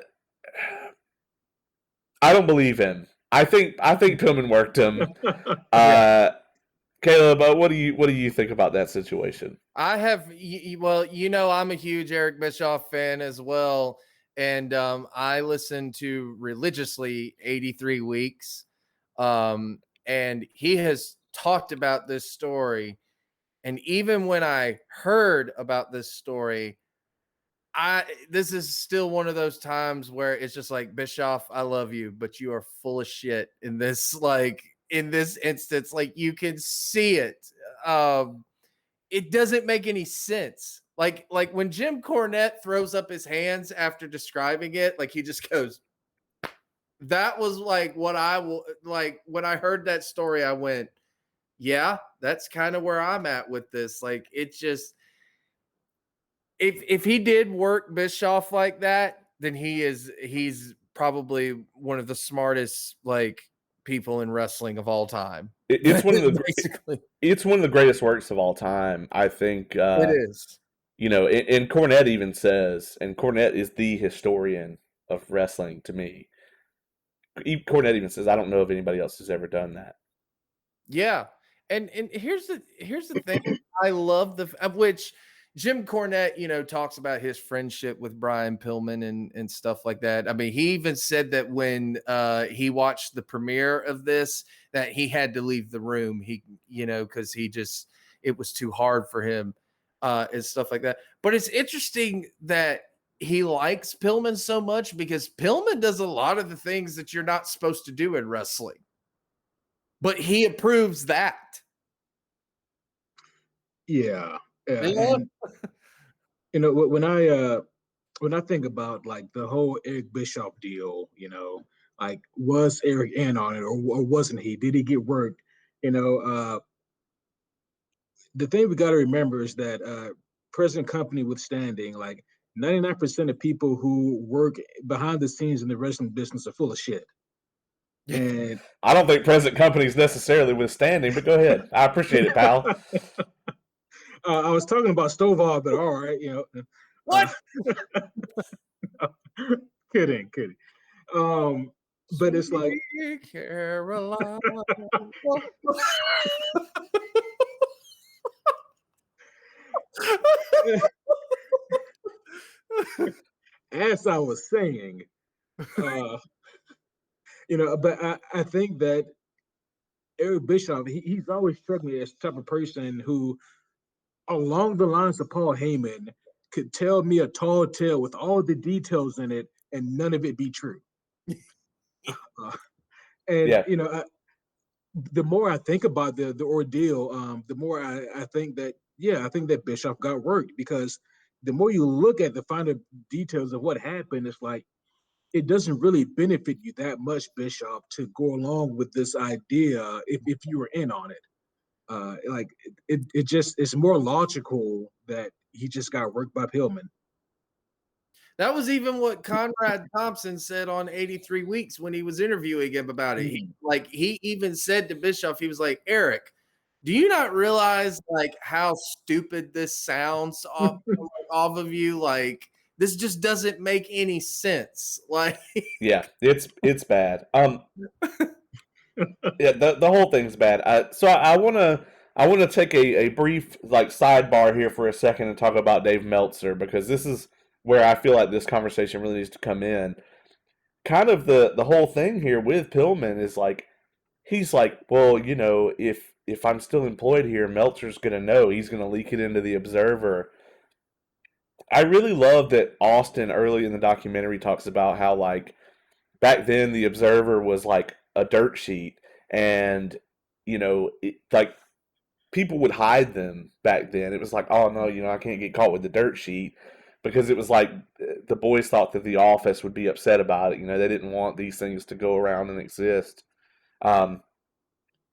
don't believe him. I think Pillman worked him. Caleb, what do you think about that situation? I have, well, I'm a huge Eric Bischoff fan as well, and I listen to religiously 83 Weeks, and he has talked about this story, and even when I heard about this story, this is still one of those times where it's just like, Bischoff, I love you, but you are full of shit in this, like, in this instance. Like, you can see it. It doesn't make any sense. Like when Jim Cornette throws up his hands after describing it, like he just goes, that was like what I will, like when I heard that story, I went, yeah, that's kind of where I'm at with this. Like, it just, if he did work Bischoff like that, then he's probably one of the smartest like people in wrestling of all time. It's one of the basically. It's one of the greatest works of all time. I think it is. And Cornette even says, and Cornette is the historian of wrestling to me. Cornette even says, I don't know if anybody else has ever done that. Yeah, and here's the thing. I love which Jim Cornette, talks about his friendship with Brian Pillman and stuff like that. I mean, he even said that when he watched the premiere of this, that he had to leave the room. Because it was too hard for him and stuff like that. But it's interesting that he likes Pillman so much, because Pillman does a lot of the things that you're not supposed to do in wrestling, but he approves that. Yeah. And, when I think about like the whole Eric Bischoff deal, like, was Eric in on it or wasn't he? Did he get worked? The thing we got to remember is that present company withstanding, like 99% of people who work behind the scenes in the wrestling business are full of shit. And I don't think present company is necessarily withstanding, but go ahead. I appreciate it, pal. I was talking about Stovall, but all right, What? Kidding. But it's like Carolina. As I was saying, but I think that Eric Bischoff, he's always struck me as the type of person who, along the lines of Paul Heyman, could tell me a tall tale with all the details in it and none of it be true. The more I think about the ordeal, the more I think that, I think that Bischoff got worked, because the more you look at the finer details of what happened, it's like, it doesn't really benefit you that much, Bischoff, to go along with this idea if you were in on it. Like, it's more logical that he just got worked by Pillman. That was even what Conrad Thompson said on 83 Weeks when he was interviewing him about it. He even said to Bischoff, he was like, Eric, do you not realize like how stupid this sounds off of you? Like, this just doesn't make any sense. Like, Yeah, it's bad. Yeah, the whole thing's bad. So I wanna take a brief like sidebar here for a second and talk about Dave Meltzer, because this is where I feel like this conversation really needs to come in. Kind of the whole thing here with Pillman is like, he's like, well, if I'm still employed here, Meltzer's gonna know. He's gonna leak it into the Observer. I really love that Austin early in the documentary talks about how, like, back then the Observer was like a dirt sheet, and like, people would hide them back then. It was like, oh no, I can't get caught with the dirt sheet, because it was like the boys thought that the office would be upset about it. They didn't want these things to go around and exist. Um,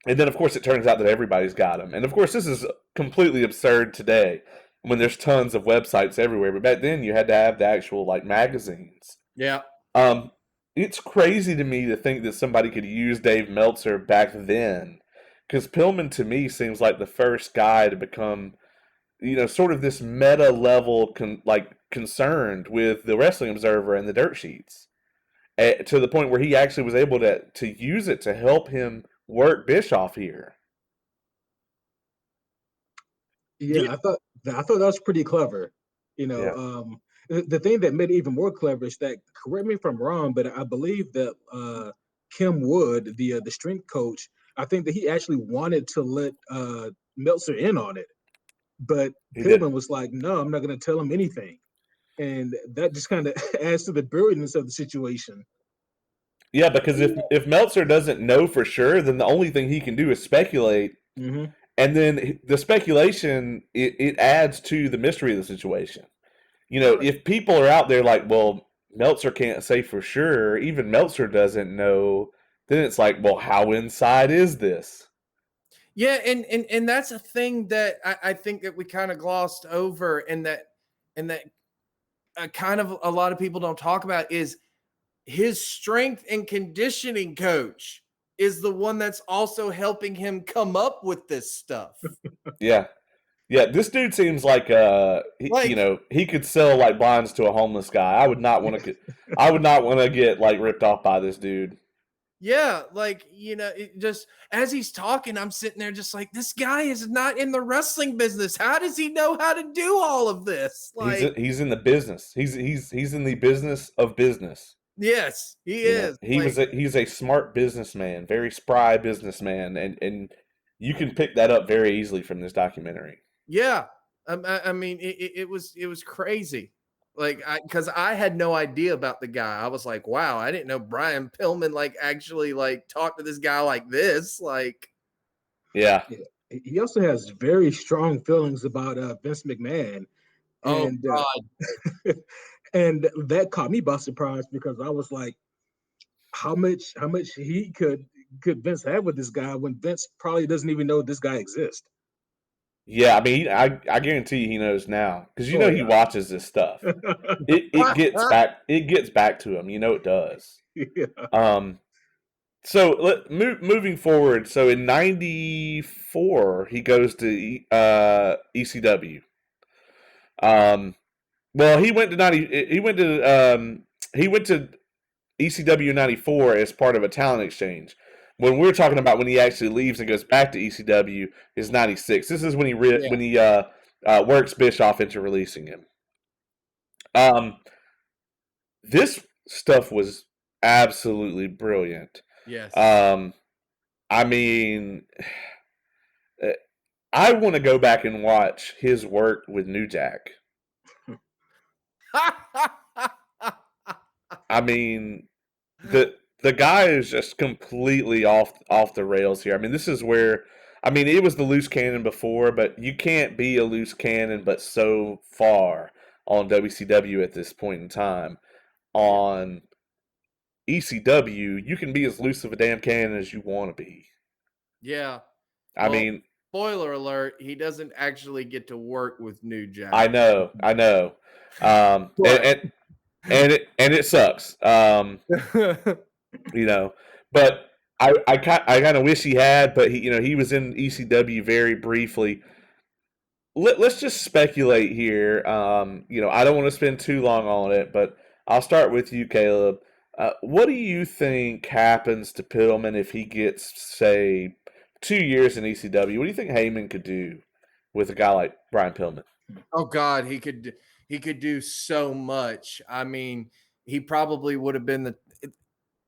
and then, of course, it turns out that everybody's got them. And, of course, this is completely absurd today when there's tons of websites everywhere. But back then, you had to have the actual, like, magazines. yeah. Um, it's crazy to me to think that somebody could use Dave Meltzer back then. Because Pillman, to me, seems like the first guy to become, sort of this meta-level, concerned with the Wrestling Observer and the dirt sheets. To the point where he actually was able to use it to help him work Bischoff here. Yeah, I thought that was pretty clever. Yeah, The thing that made it even more clever is that, correct me if I'm wrong, but I believe that Kim Wood, the strength coach, I think that he actually wanted to let Meltzer in on it, but he did. Pillman was like, "No, I'm not going to tell him anything," and that just kind of adds to the brilliance of the situation. Yeah, because if Meltzer doesn't know for sure, then the only thing he can do is speculate, Mm-hmm. and then the speculation it adds to the mystery of the situation. Right. If people are out there like, well, Meltzer can't say for sure, even Meltzer doesn't know, then it's like, well, how inside is this? Yeah, and that's a thing that I think that we kind of glossed over, and that kind of a lot of people don't talk about is his strength and conditioning coach is the one that's also helping him come up with this stuff. Yeah. Yeah, this dude seems like Like, he could sell like blinds to a homeless guy. I would not want to get like ripped off by this dude. yeah, like, it just as he's talking, I'm sitting there just like, this guy is not in the wrestling business. How does he know how to do all of this? Like, He's in the business. He's in the business of business. yes, he is. Like, He's a smart businessman, very spry businessman, and you can pick that up very easily from this documentary. yeah. I mean, it was crazy. Like, because I had no idea about the guy. I was like, wow, I didn't know Brian Pillman like actually like talked to this guy like this. Like, Yeah. Yeah. He also has very strong feelings about Vince McMahon, oh and God, and that caught me by surprise because I was like, how much he could Vince have with this guy when Vince probably doesn't even know this guy exists. Yeah, I mean, I guarantee he knows now, because Oh he watches this stuff. It gets back to him. It does. yeah. So moving forward. So in '94, he goes to ECW. Well, he went to ECW '94 as part of a talent exchange. When we're talking about when he actually leaves and goes back to ECW is '96. This is when yeah, he works Bischoff into releasing him. Um, this stuff was absolutely brilliant. yes. Um, I mean, I want to go back and watch his work with New Jack. I mean, the guy is just completely off the rails here. I mean, this is where, I mean, it was the loose cannon before, but you can't be a loose cannon but so far on WCW at this point in time. On ECW, you can be as loose of a damn cannon as you want to be. Yeah. I Well, mean, spoiler alert, he doesn't actually get to work with New I Jack. know, But and it sucks. You know, but I kind of wish he had, but he was in ECW very briefly. let's just speculate here. I don't want to spend too long on it, but I'll start with you, Caleb. What do you think happens to Pillman if he gets, say, 2 years in ECW? What do you think Heyman could do with a guy like Brian Pillman? Oh God, he could do so much. I mean, he probably would have been the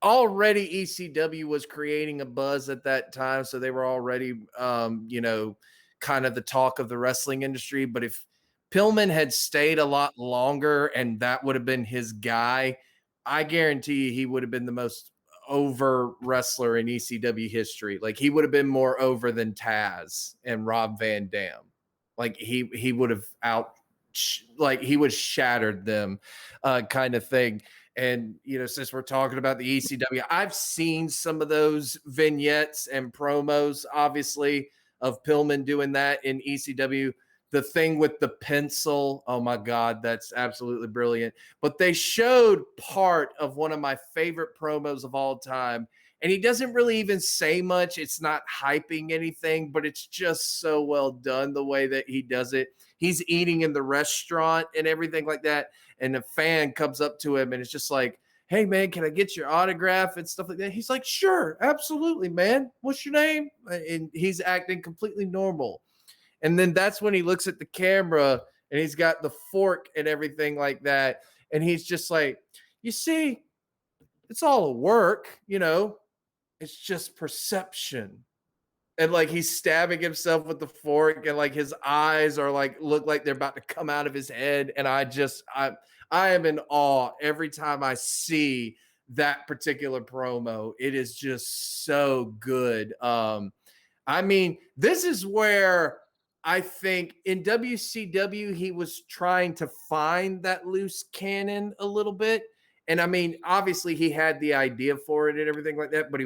already ECW was creating a buzz at that time, so they were already kind of the talk of the wrestling industry. But if Pillman had stayed a lot longer and that would have been his guy, I guarantee you he would have been the most over wrestler in ECW history. Like he would have been more over than Taz and Rob Van Dam. Like he would have he would shattered them, kind of thing. And, since we're talking about the ECW, I've seen some of those vignettes and promos, obviously, of Pillman doing that in ECW. The thing with the pencil, oh my God, that's absolutely brilliant. But they showed part of one of my favorite promos of all time. And he doesn't really even say much. It's not hyping anything, but it's just so well done the way that he does it. He's eating in the restaurant and everything like that. And a fan comes up to him and it's just like, hey, man, can I get your autograph and stuff like that? He's like, sure, absolutely, man. What's your name? And he's acting completely normal. And then that's when he looks at the camera and he's got the fork and everything like that. And he's just like, you see, it's all a work, it's just perception. And like he's stabbing himself with the fork and like his eyes are like look like they're about to come out of his head. And I am in awe every time I see that particular promo. It is just so good. I mean, this is where I think in WCW he was trying to find that loose cannon a little bit. And I mean, obviously he had the idea for it and everything like that, but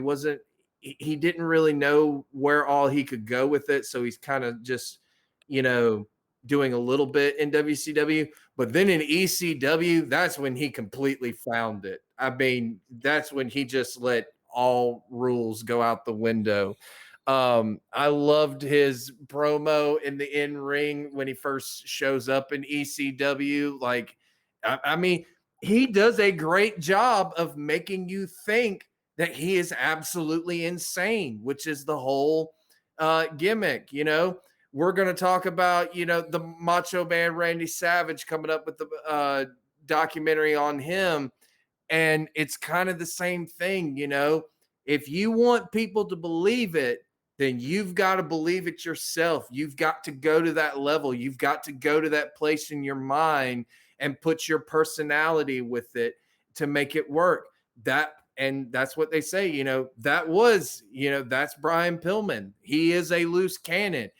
he didn't really know where all he could go with it. So he's kind of just, doing a little bit in WCW. But then in ECW, that's when he completely found it. I mean, that's when he just let all rules go out the window. I loved his promo in the in-ring when he first shows up in ECW. Like, I mean, he does a great job of making you think that he is absolutely insane, which is the whole gimmick. We're going to talk about, the Macho Man Randy Savage coming up with the documentary on him. And it's kind of the same thing, if you want people to believe it, then you've got to believe it yourself. You've got to go to that level. You've got to go to that place in your mind and put your personality with it to make it work. And that's what they say, that's Brian Pillman. He is a loose cannon.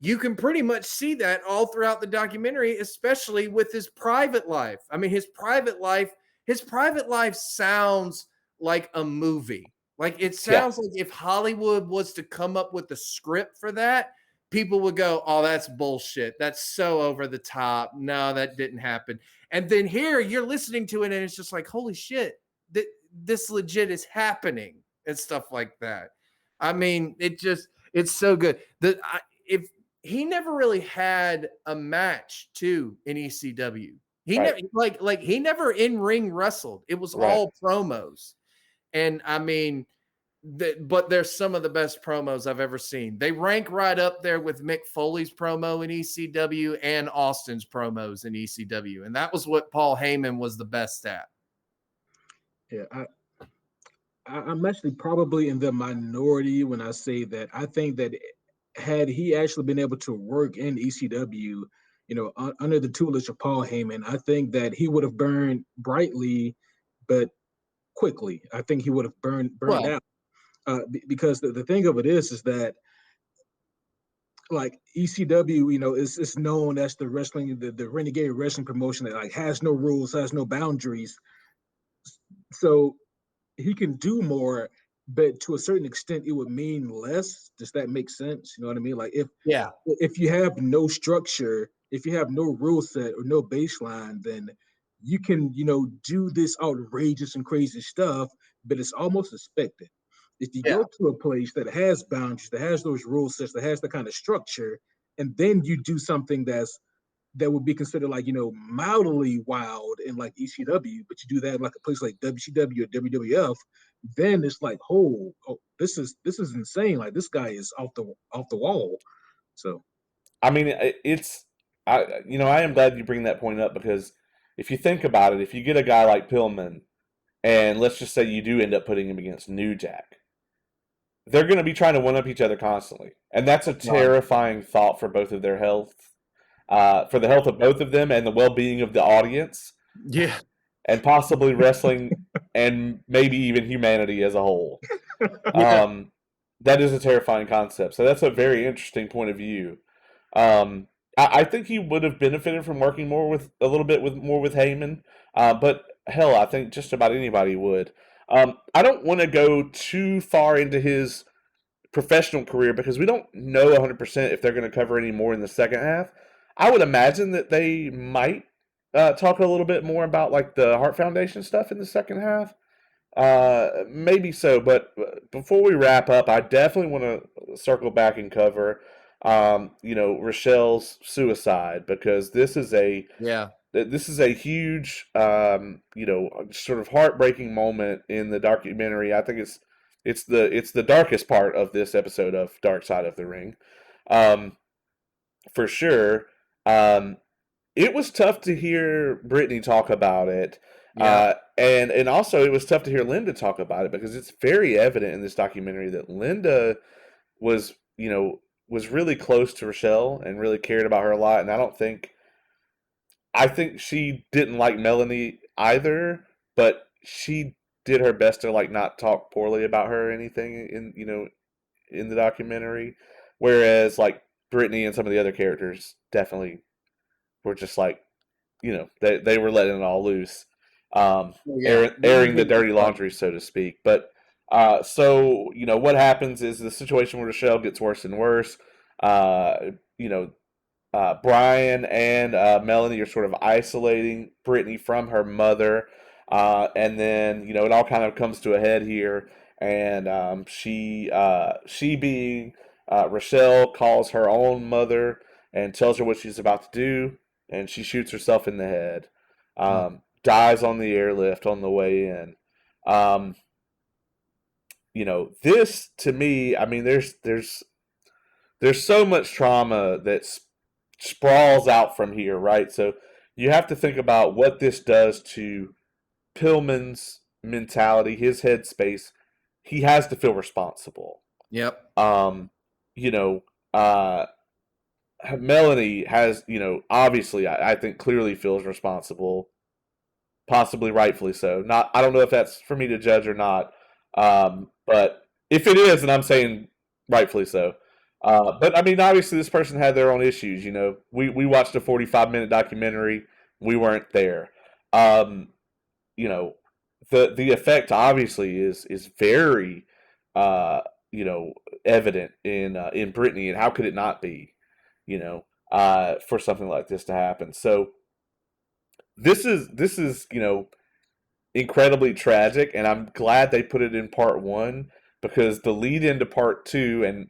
You can pretty much see that all throughout the documentary, especially with his private life. I mean, his private life sounds like a movie. Like it sounds like if Hollywood was to come up with a script for that, people would go, oh, that's bullshit. That's so over the top. No, that didn't happen. And then here you're listening to it and it's just like, holy shit, this legit is happening and stuff like that. I mean, it's so good. If he never really had a match too in ECW. He never he never in-ring wrestled. It was all promos. And I mean, but there's some of the best promos I've ever seen. They rank right up there with Mick Foley's promo in ECW and Austin's promos in ECW. And that was what Paul Heyman was the best at. Yeah, I'm actually probably in the minority when I say that. I think that had he actually been able to work in ECW, under the tutelage of Paul Heyman, I think that he would have burned brightly, but quickly. I think he would have burned out. Because the thing of it is that like ECW, is known as the wrestling, the renegade wrestling promotion that like has no rules, has no boundaries. So he can do more, but to a certain extent, it would mean less. Does that make sense? You know what I mean? Like if you have no structure, if you have no rule set or no baseline, then you can, do this outrageous and crazy stuff, but it's almost expected. If you go to a place that has boundaries, that has those rule sets, that has the kind of structure, and then you do something that would be considered like, mildly wild in like ECW, but you do that in like a place like WCW or WWF, then it's like, oh, this is insane. Like this guy is off the wall. So I mean, I am glad you bring that point up because if you think about it, if you get a guy like Pillman, and let's just say you do end up putting him against New Jack, they're going to be trying to one up each other constantly, and that's a right. terrifying thought for both of their health, for the health of both of them and the well-being of the audience, Yeah. and possibly wrestling and maybe even humanity as a whole. Yeah. That is a terrifying concept. So that's a very interesting point of view. Um, I think he would have benefited from working more with a little bit with more with Heyman, but hell, I think just about anybody would. I don't want to go too far into his professional career because we don't know 100% if they're going to cover any more in the second half. I would imagine that they might talk a little bit more about like the Heart Foundation stuff in the second half. Maybe so, but before we wrap up, I definitely want to circle back and cover, Rochelle's suicide because Yeah. this is a huge, sort of heartbreaking moment in the documentary. I think it's the darkest part of this episode of Dark Side of the Ring, um, for sure. Um, it was tough to hear Brittany talk about it, Yeah. and also it was tough to hear Linda talk about it because it's very evident in this documentary that Linda was, was really close to Rochelle and really cared about her a lot. And I think she didn't like Melanie either, but she did her best to like not talk poorly about her or anything in the documentary, whereas like Brittany and some of the other characters definitely were just like, they were letting it all loose, Yeah. airing the dirty laundry, so to speak. But so what happens is the situation with Rochelle gets worse and worse. You know, Brian and Melanie are sort of isolating Brittany from her mother, and then it all kind of comes to a head here, and she being Rochelle calls her own mother and tells her what she's about to do, and she shoots herself in the head, Mm. dies on the airlift on the way in. Um, this to me, I mean, there's so much trauma that sprawls out from here, right? So you have to think about what this does to Pillman's mentality, his headspace. He has to feel responsible. Yep. Um, you know, uh, Melanie has, obviously, I think clearly feels responsible, possibly rightfully so. I don't know if that's for me to judge or not, but if it is, and I'm saying rightfully so. But I mean, obviously, this person had their own issues. We watched a 45-minute documentary. We weren't there. Um, you know, the effect obviously is very, uh, evident in Brittany, and how could it not be? For something like this to happen. So this is incredibly tragic, and I'm glad they put it in part one because the lead into part two, and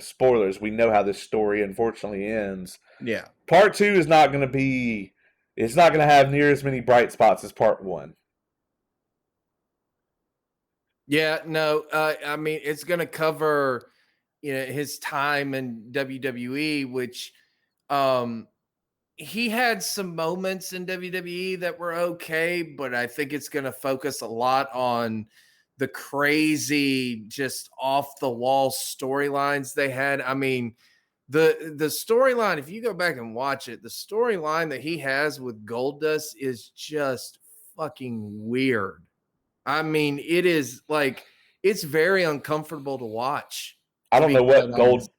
spoilers, we know how this story unfortunately ends. Yeah. Part two is not going to be, it's not going to have near as many bright spots as part one. Yeah. No. I mean, it's going to cover, his time in WWE, which, he had some moments in WWE that were okay, but I think it's going to focus a lot on the crazy, just off the wall storylines they had. I mean, the storyline, if you go back and watch it, the storyline that he has with Goldust is just fucking weird. I mean, it is like it's very uncomfortable to watch, I to don't be know quite what honest.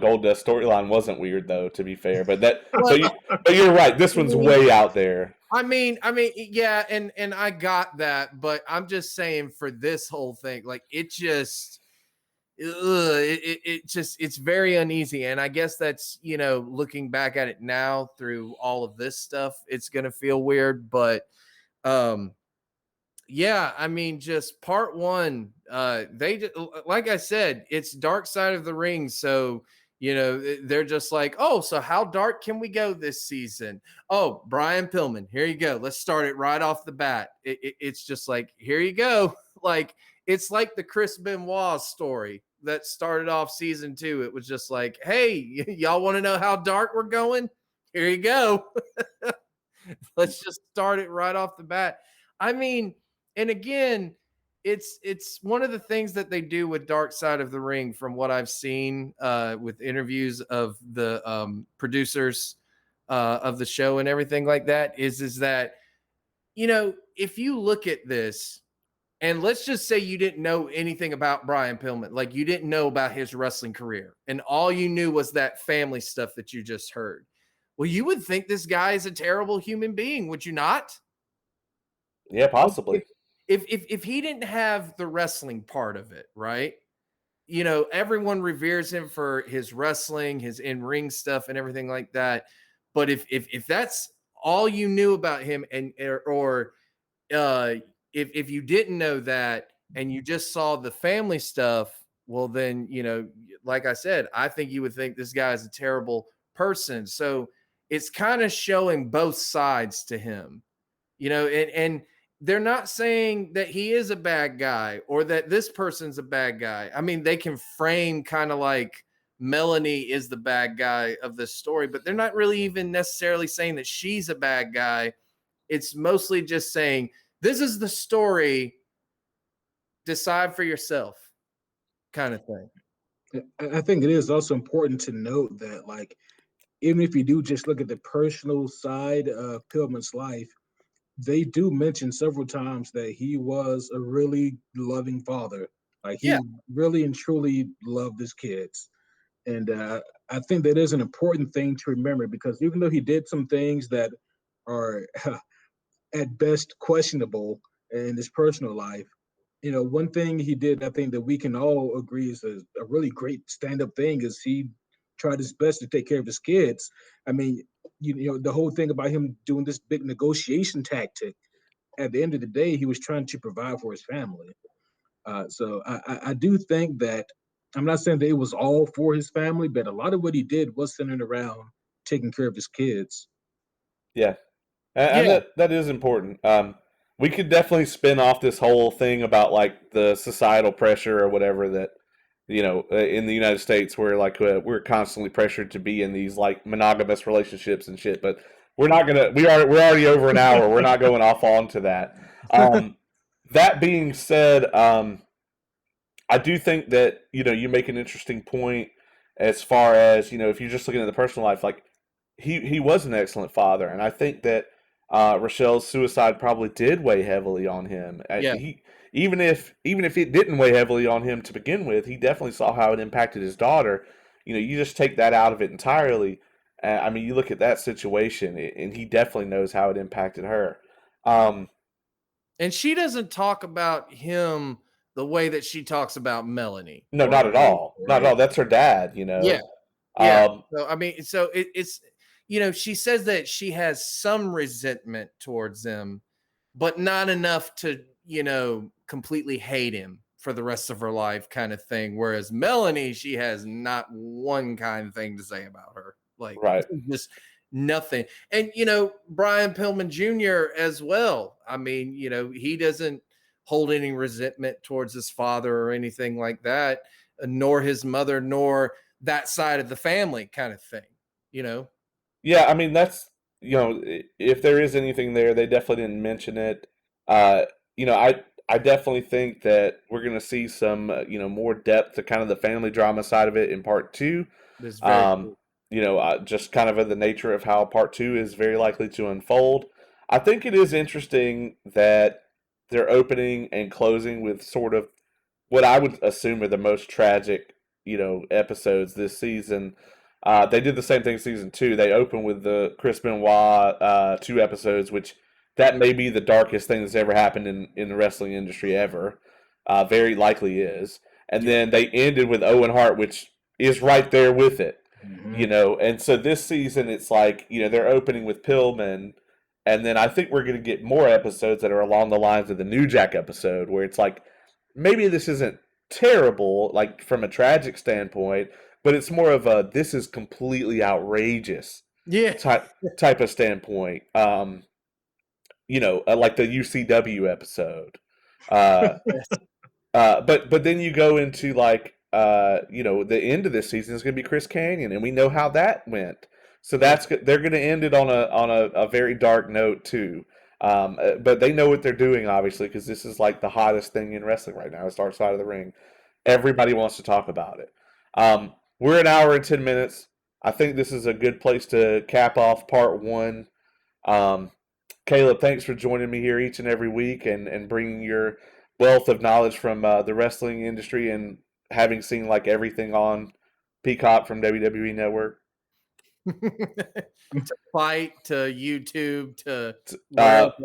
Gold Dust storyline wasn't weird though. To be fair, but Well, but you're right. This I one's mean, way out there. yeah, and I got that, but I'm just saying for this whole thing, like it just, it just it's very uneasy, and I guess that's looking back at it now through all of this stuff, it's gonna feel weird, but um, yeah, I mean, just part one, like I said, it's Dark Side of the Ring, so They're just like, oh, so how dark can we go this season? Oh, Brian Pillman, here you go. Let's start it right off the bat. It's just like, here you go. Like, it's like the Chris Benoit story that started off season 2. It was just like, hey, y'all want to know how dark we're going? Here you go. Let's just start it right off the bat. I mean, and again, it's one of the things that they do with Dark Side of the Ring, from what I've seen with interviews of the producers of the show and everything like that, is that, if you look at this, and let's just say you didn't know anything about Brian Pillman, like you didn't know about his wrestling career, and all you knew was that family stuff that you just heard. Well, you would think this guy is a terrible human being, would you not? Yeah, possibly. If he didn't have the wrestling part of it, right? Everyone reveres him for his wrestling, his in-ring stuff, and everything like that. But if that's all you knew about him, or if you didn't know that and you just saw the family stuff, well, then, like I said, I think you would think this guy is a terrible person. So it's kind of showing both sides to him, and they're not saying that he is a bad guy or that this person's a bad guy. I mean, they can frame kind of like Melanie is the bad guy of this story, but they're not really even necessarily saying that she's a bad guy. It's mostly just saying, this is the story, decide for yourself, kind of thing. I think it is also important to note that, like, even if you do just look at the personal side of Pillman's life, they do mention several times that he was a really loving father. Like, he Yeah. really and truly loved his kids. And I think that is an important thing to remember, because even though he did some things that are at best questionable in his personal life, one thing he did, I think that we can all agree is a really great stand-up thing, is he tried his best to take care of his kids. I mean, the whole thing about him doing this big negotiation tactic, at the end of the day, he was trying to provide for his family. So I do think that, I'm not saying that it was all for his family, but a lot of what he did was centered around taking care of his kids. Yeah, and Yeah. that is important. We could definitely spin off this whole thing about like the societal pressure or whatever that in the United States, where like we're constantly pressured to be in these like monogamous relationships and shit. But we're not gonna. We're already over an hour. We're not going off onto that. That being said, I do think that you make an interesting point as far as if you're just looking at the personal life, like he was an excellent father, and I think that Rochelle's suicide probably did weigh heavily on him. Yeah. He even if it didn't weigh heavily on him to begin with, he definitely saw how it impacted his daughter. You just take that out of it entirely. I mean, you look at that situation, and he definitely knows how it impacted her. And she doesn't talk about him the way that she talks about Melanie. No, Or, not at all. Not at all. That's her dad. yeah. Yeah. So, I mean, so it's, she says that she has some resentment towards him, but not enough to, completely hate him for the rest of her life, kind of thing. Whereas Melanie, she has not one kind of thing to say about her. Like, right. just nothing. And, Brian Pillman Jr. as well. I mean, he doesn't hold any resentment towards his father or anything like that, nor his mother, nor that side of the family, kind of thing, Yeah, I mean, that's, if there is anything there, they definitely didn't mention it. I definitely think that we're going to see some, more depth to kind of the family drama side of it in part 2. This very Just kind of in the nature of how part 2 is very likely to unfold. I think it is interesting that they're opening and closing with sort of what I would assume are the most tragic, episodes this season. They did the same thing season 2. They opened with the Chris Benoit 2 episodes, which that may be the darkest thing that's ever happened in the wrestling industry ever. Very likely is. And then they ended with Owen Hart, which is right there with it. Mm-hmm. And so this season it's like, they're opening with Pillman, and then I think we're going to get more episodes that are along the lines of the New Jack episode, where it's like, maybe this isn't terrible, like from a tragic standpoint, but it's more of a this is completely outrageous Yeah. type of standpoint. Like the UCW episode. But then you go into like the end of this season is going to be Chris Canyon, and we know how that went. So they're going to end it on a very dark note too. But they know what they're doing, obviously, because this is like the hottest thing in wrestling right now. It's Dark Side of the Ring. Everybody wants to talk about it. We're an hour and 10 minutes. I think this is a good place to cap off part one. Caleb, thanks for joining me here each and every week and bringing your wealth of knowledge from the wrestling industry and having seen like everything on Peacock from WWE Network. To Fight, to YouTube, to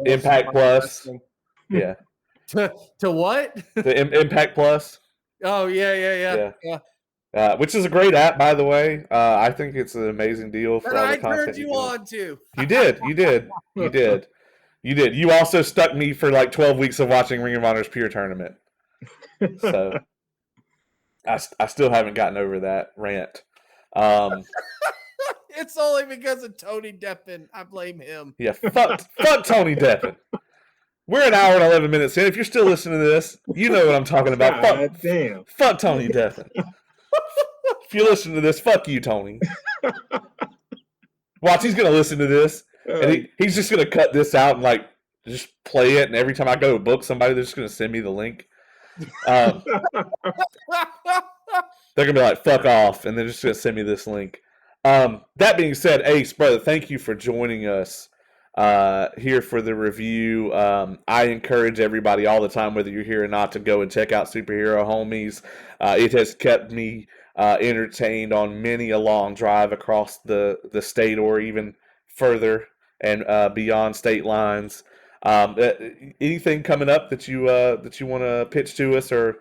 Impact Plus. Yeah. To what? The Impact Plus. Oh, yeah. Which is a great app, by the way. I think it's an amazing deal for all the content. I turned you on to. You did. You also stuck me for like 12 weeks of watching Ring of Honor's Pure Tournament. So I still haven't gotten over that rant. It's only because of Tony Deppen. I blame him. Yeah, fuck Tony Deppen. We're an hour and 11 minutes in. If you're still listening to this, you know what I'm talking about. Fuck Tony Deppen. If you listen to this, fuck you, Tony. Watch, he's going to listen to this, and he's just going to cut this out and, like, just play it, and every time I go to book somebody, they're just going to send me the link. They're going to be like, fuck off, and they're just going to send me this link. That being said, Ace, brother, thank you for joining us here for the review. I encourage everybody all the time, whether you're here or not, to go and check out Superhero Homies. It has kept me entertained on many a long drive across the state or even further and beyond state lines. Anything coming up that you want to pitch to us or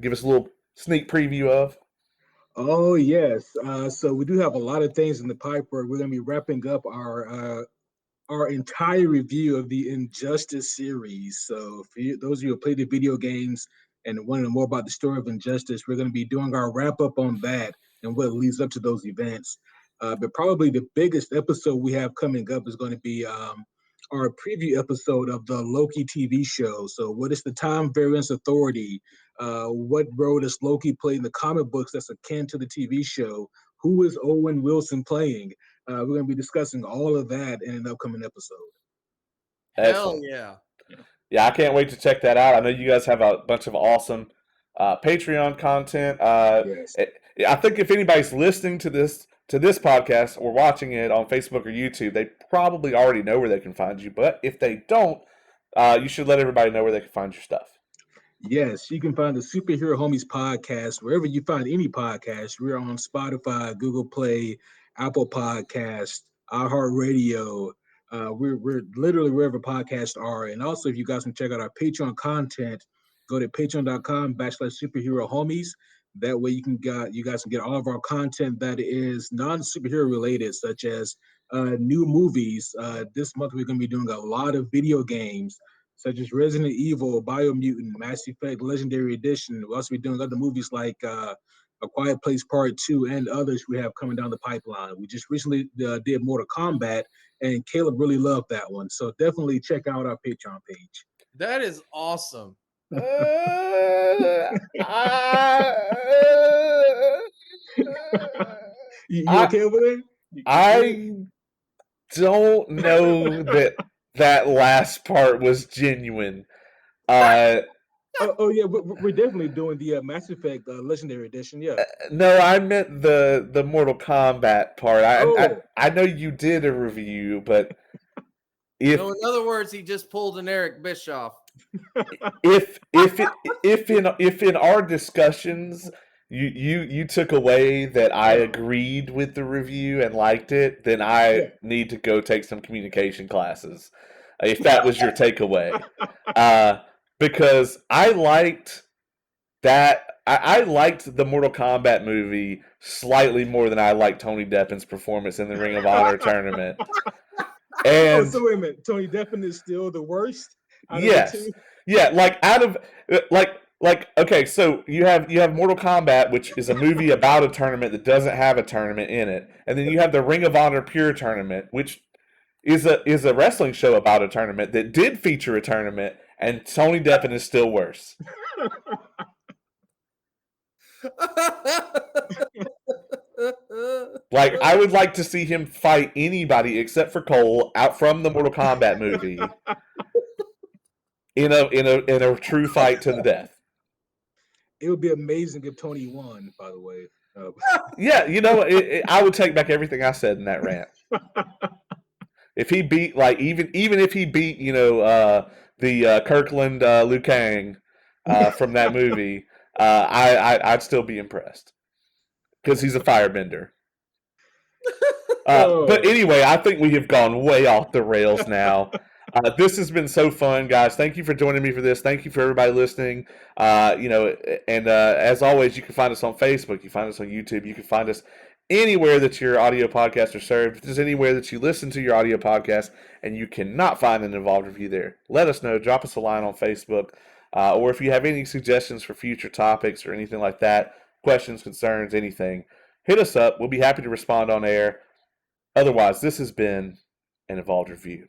give us a little sneak preview of? Oh yes. So we do have a lot of things in the pipe where we're going to be wrapping up our entire review of the Injustice series. So for those of you who play the video games and want to know more about the story of Injustice, we're going to be doing our wrap up on that and what leads up to those events. But probably the biggest episode we have coming up is going to be our preview episode of the Loki TV show. So what is the Time Variance Authority? What role does Loki play in the comic books that's akin to the TV show? Who is Owen Wilson playing? We're going to be discussing all of that in an upcoming episode. Hell yeah. Yeah, I can't wait to check that out. I know you guys have a bunch of awesome Patreon content. Yes. I think if anybody's listening to this podcast or watching it on Facebook or YouTube, they probably already know where they can find you. But if they don't, you should let everybody know where they can find your stuff. Yes, you can find the Superhero Homies podcast wherever you find any podcast. We're on Spotify, Google Play, Apple Podcasts, iHeartRadio. We're literally wherever podcasts are. And also, if you guys can check out our Patreon content, go to patreon.com/superhero homies. That way you guys can get all of our content that is non-superhero related, such as new movies. This month we're going to be doing a lot of video games, such as Resident Evil, Biomutant, Mass Effect Legendary Edition. We'll also be doing other movies like A Quiet Place Part 2 and others we have coming down the pipeline. We just recently did Mortal Kombat, and Caleb really loved that one. So definitely check out our Patreon page. That is awesome. You okay over there? I don't know that last part was genuine. Oh yeah, we're definitely doing the Mass Effect Legendary Edition. Yeah. No, I meant the Mortal Kombat part. I know you did a review, but in other words, he just pulled an Eric Bischoff. If in our discussions you took away that I agreed with the review and liked it, then I need to go take some communication classes. If that was your takeaway, because I liked that. I liked the Mortal Kombat movie slightly more than I liked Tony Deppen's performance in the Ring of Honor tournament. And so wait a minute, Tony Deppen is still the worst? Yes. Yeah, like Like, okay, so you have Mortal Kombat, which is a movie about a tournament that doesn't have a tournament in it, and then you have the Ring of Honor Pure Tournament, which is a wrestling show about a tournament that did feature a tournament, and Tony Deppen is still worse. Like, I would like to see him fight anybody except for Cole out from the Mortal Kombat movie in a true fight to the death. It would be amazing if Tony won. By the way, Yeah, I would take back everything I said in that rant. If he beat, like, even if he beat, the Kirkland Liu Kang from that movie, I'd still be impressed because he's a firebender. But anyway, I think we have gone way off the rails now. This has been so fun, guys. Thank you for joining me for this. Thank you for everybody listening. And as always, you can find us on Facebook. You can find us on YouTube. You can find us anywhere that your audio podcasts are served. If there's anywhere that you listen to your audio podcast and you cannot find an involved review there, let us know. Drop us a line on Facebook. Or if you have any suggestions for future topics or anything like that, questions, concerns, anything, hit us up. We'll be happy to respond on air. Otherwise, this has been an Involved Review.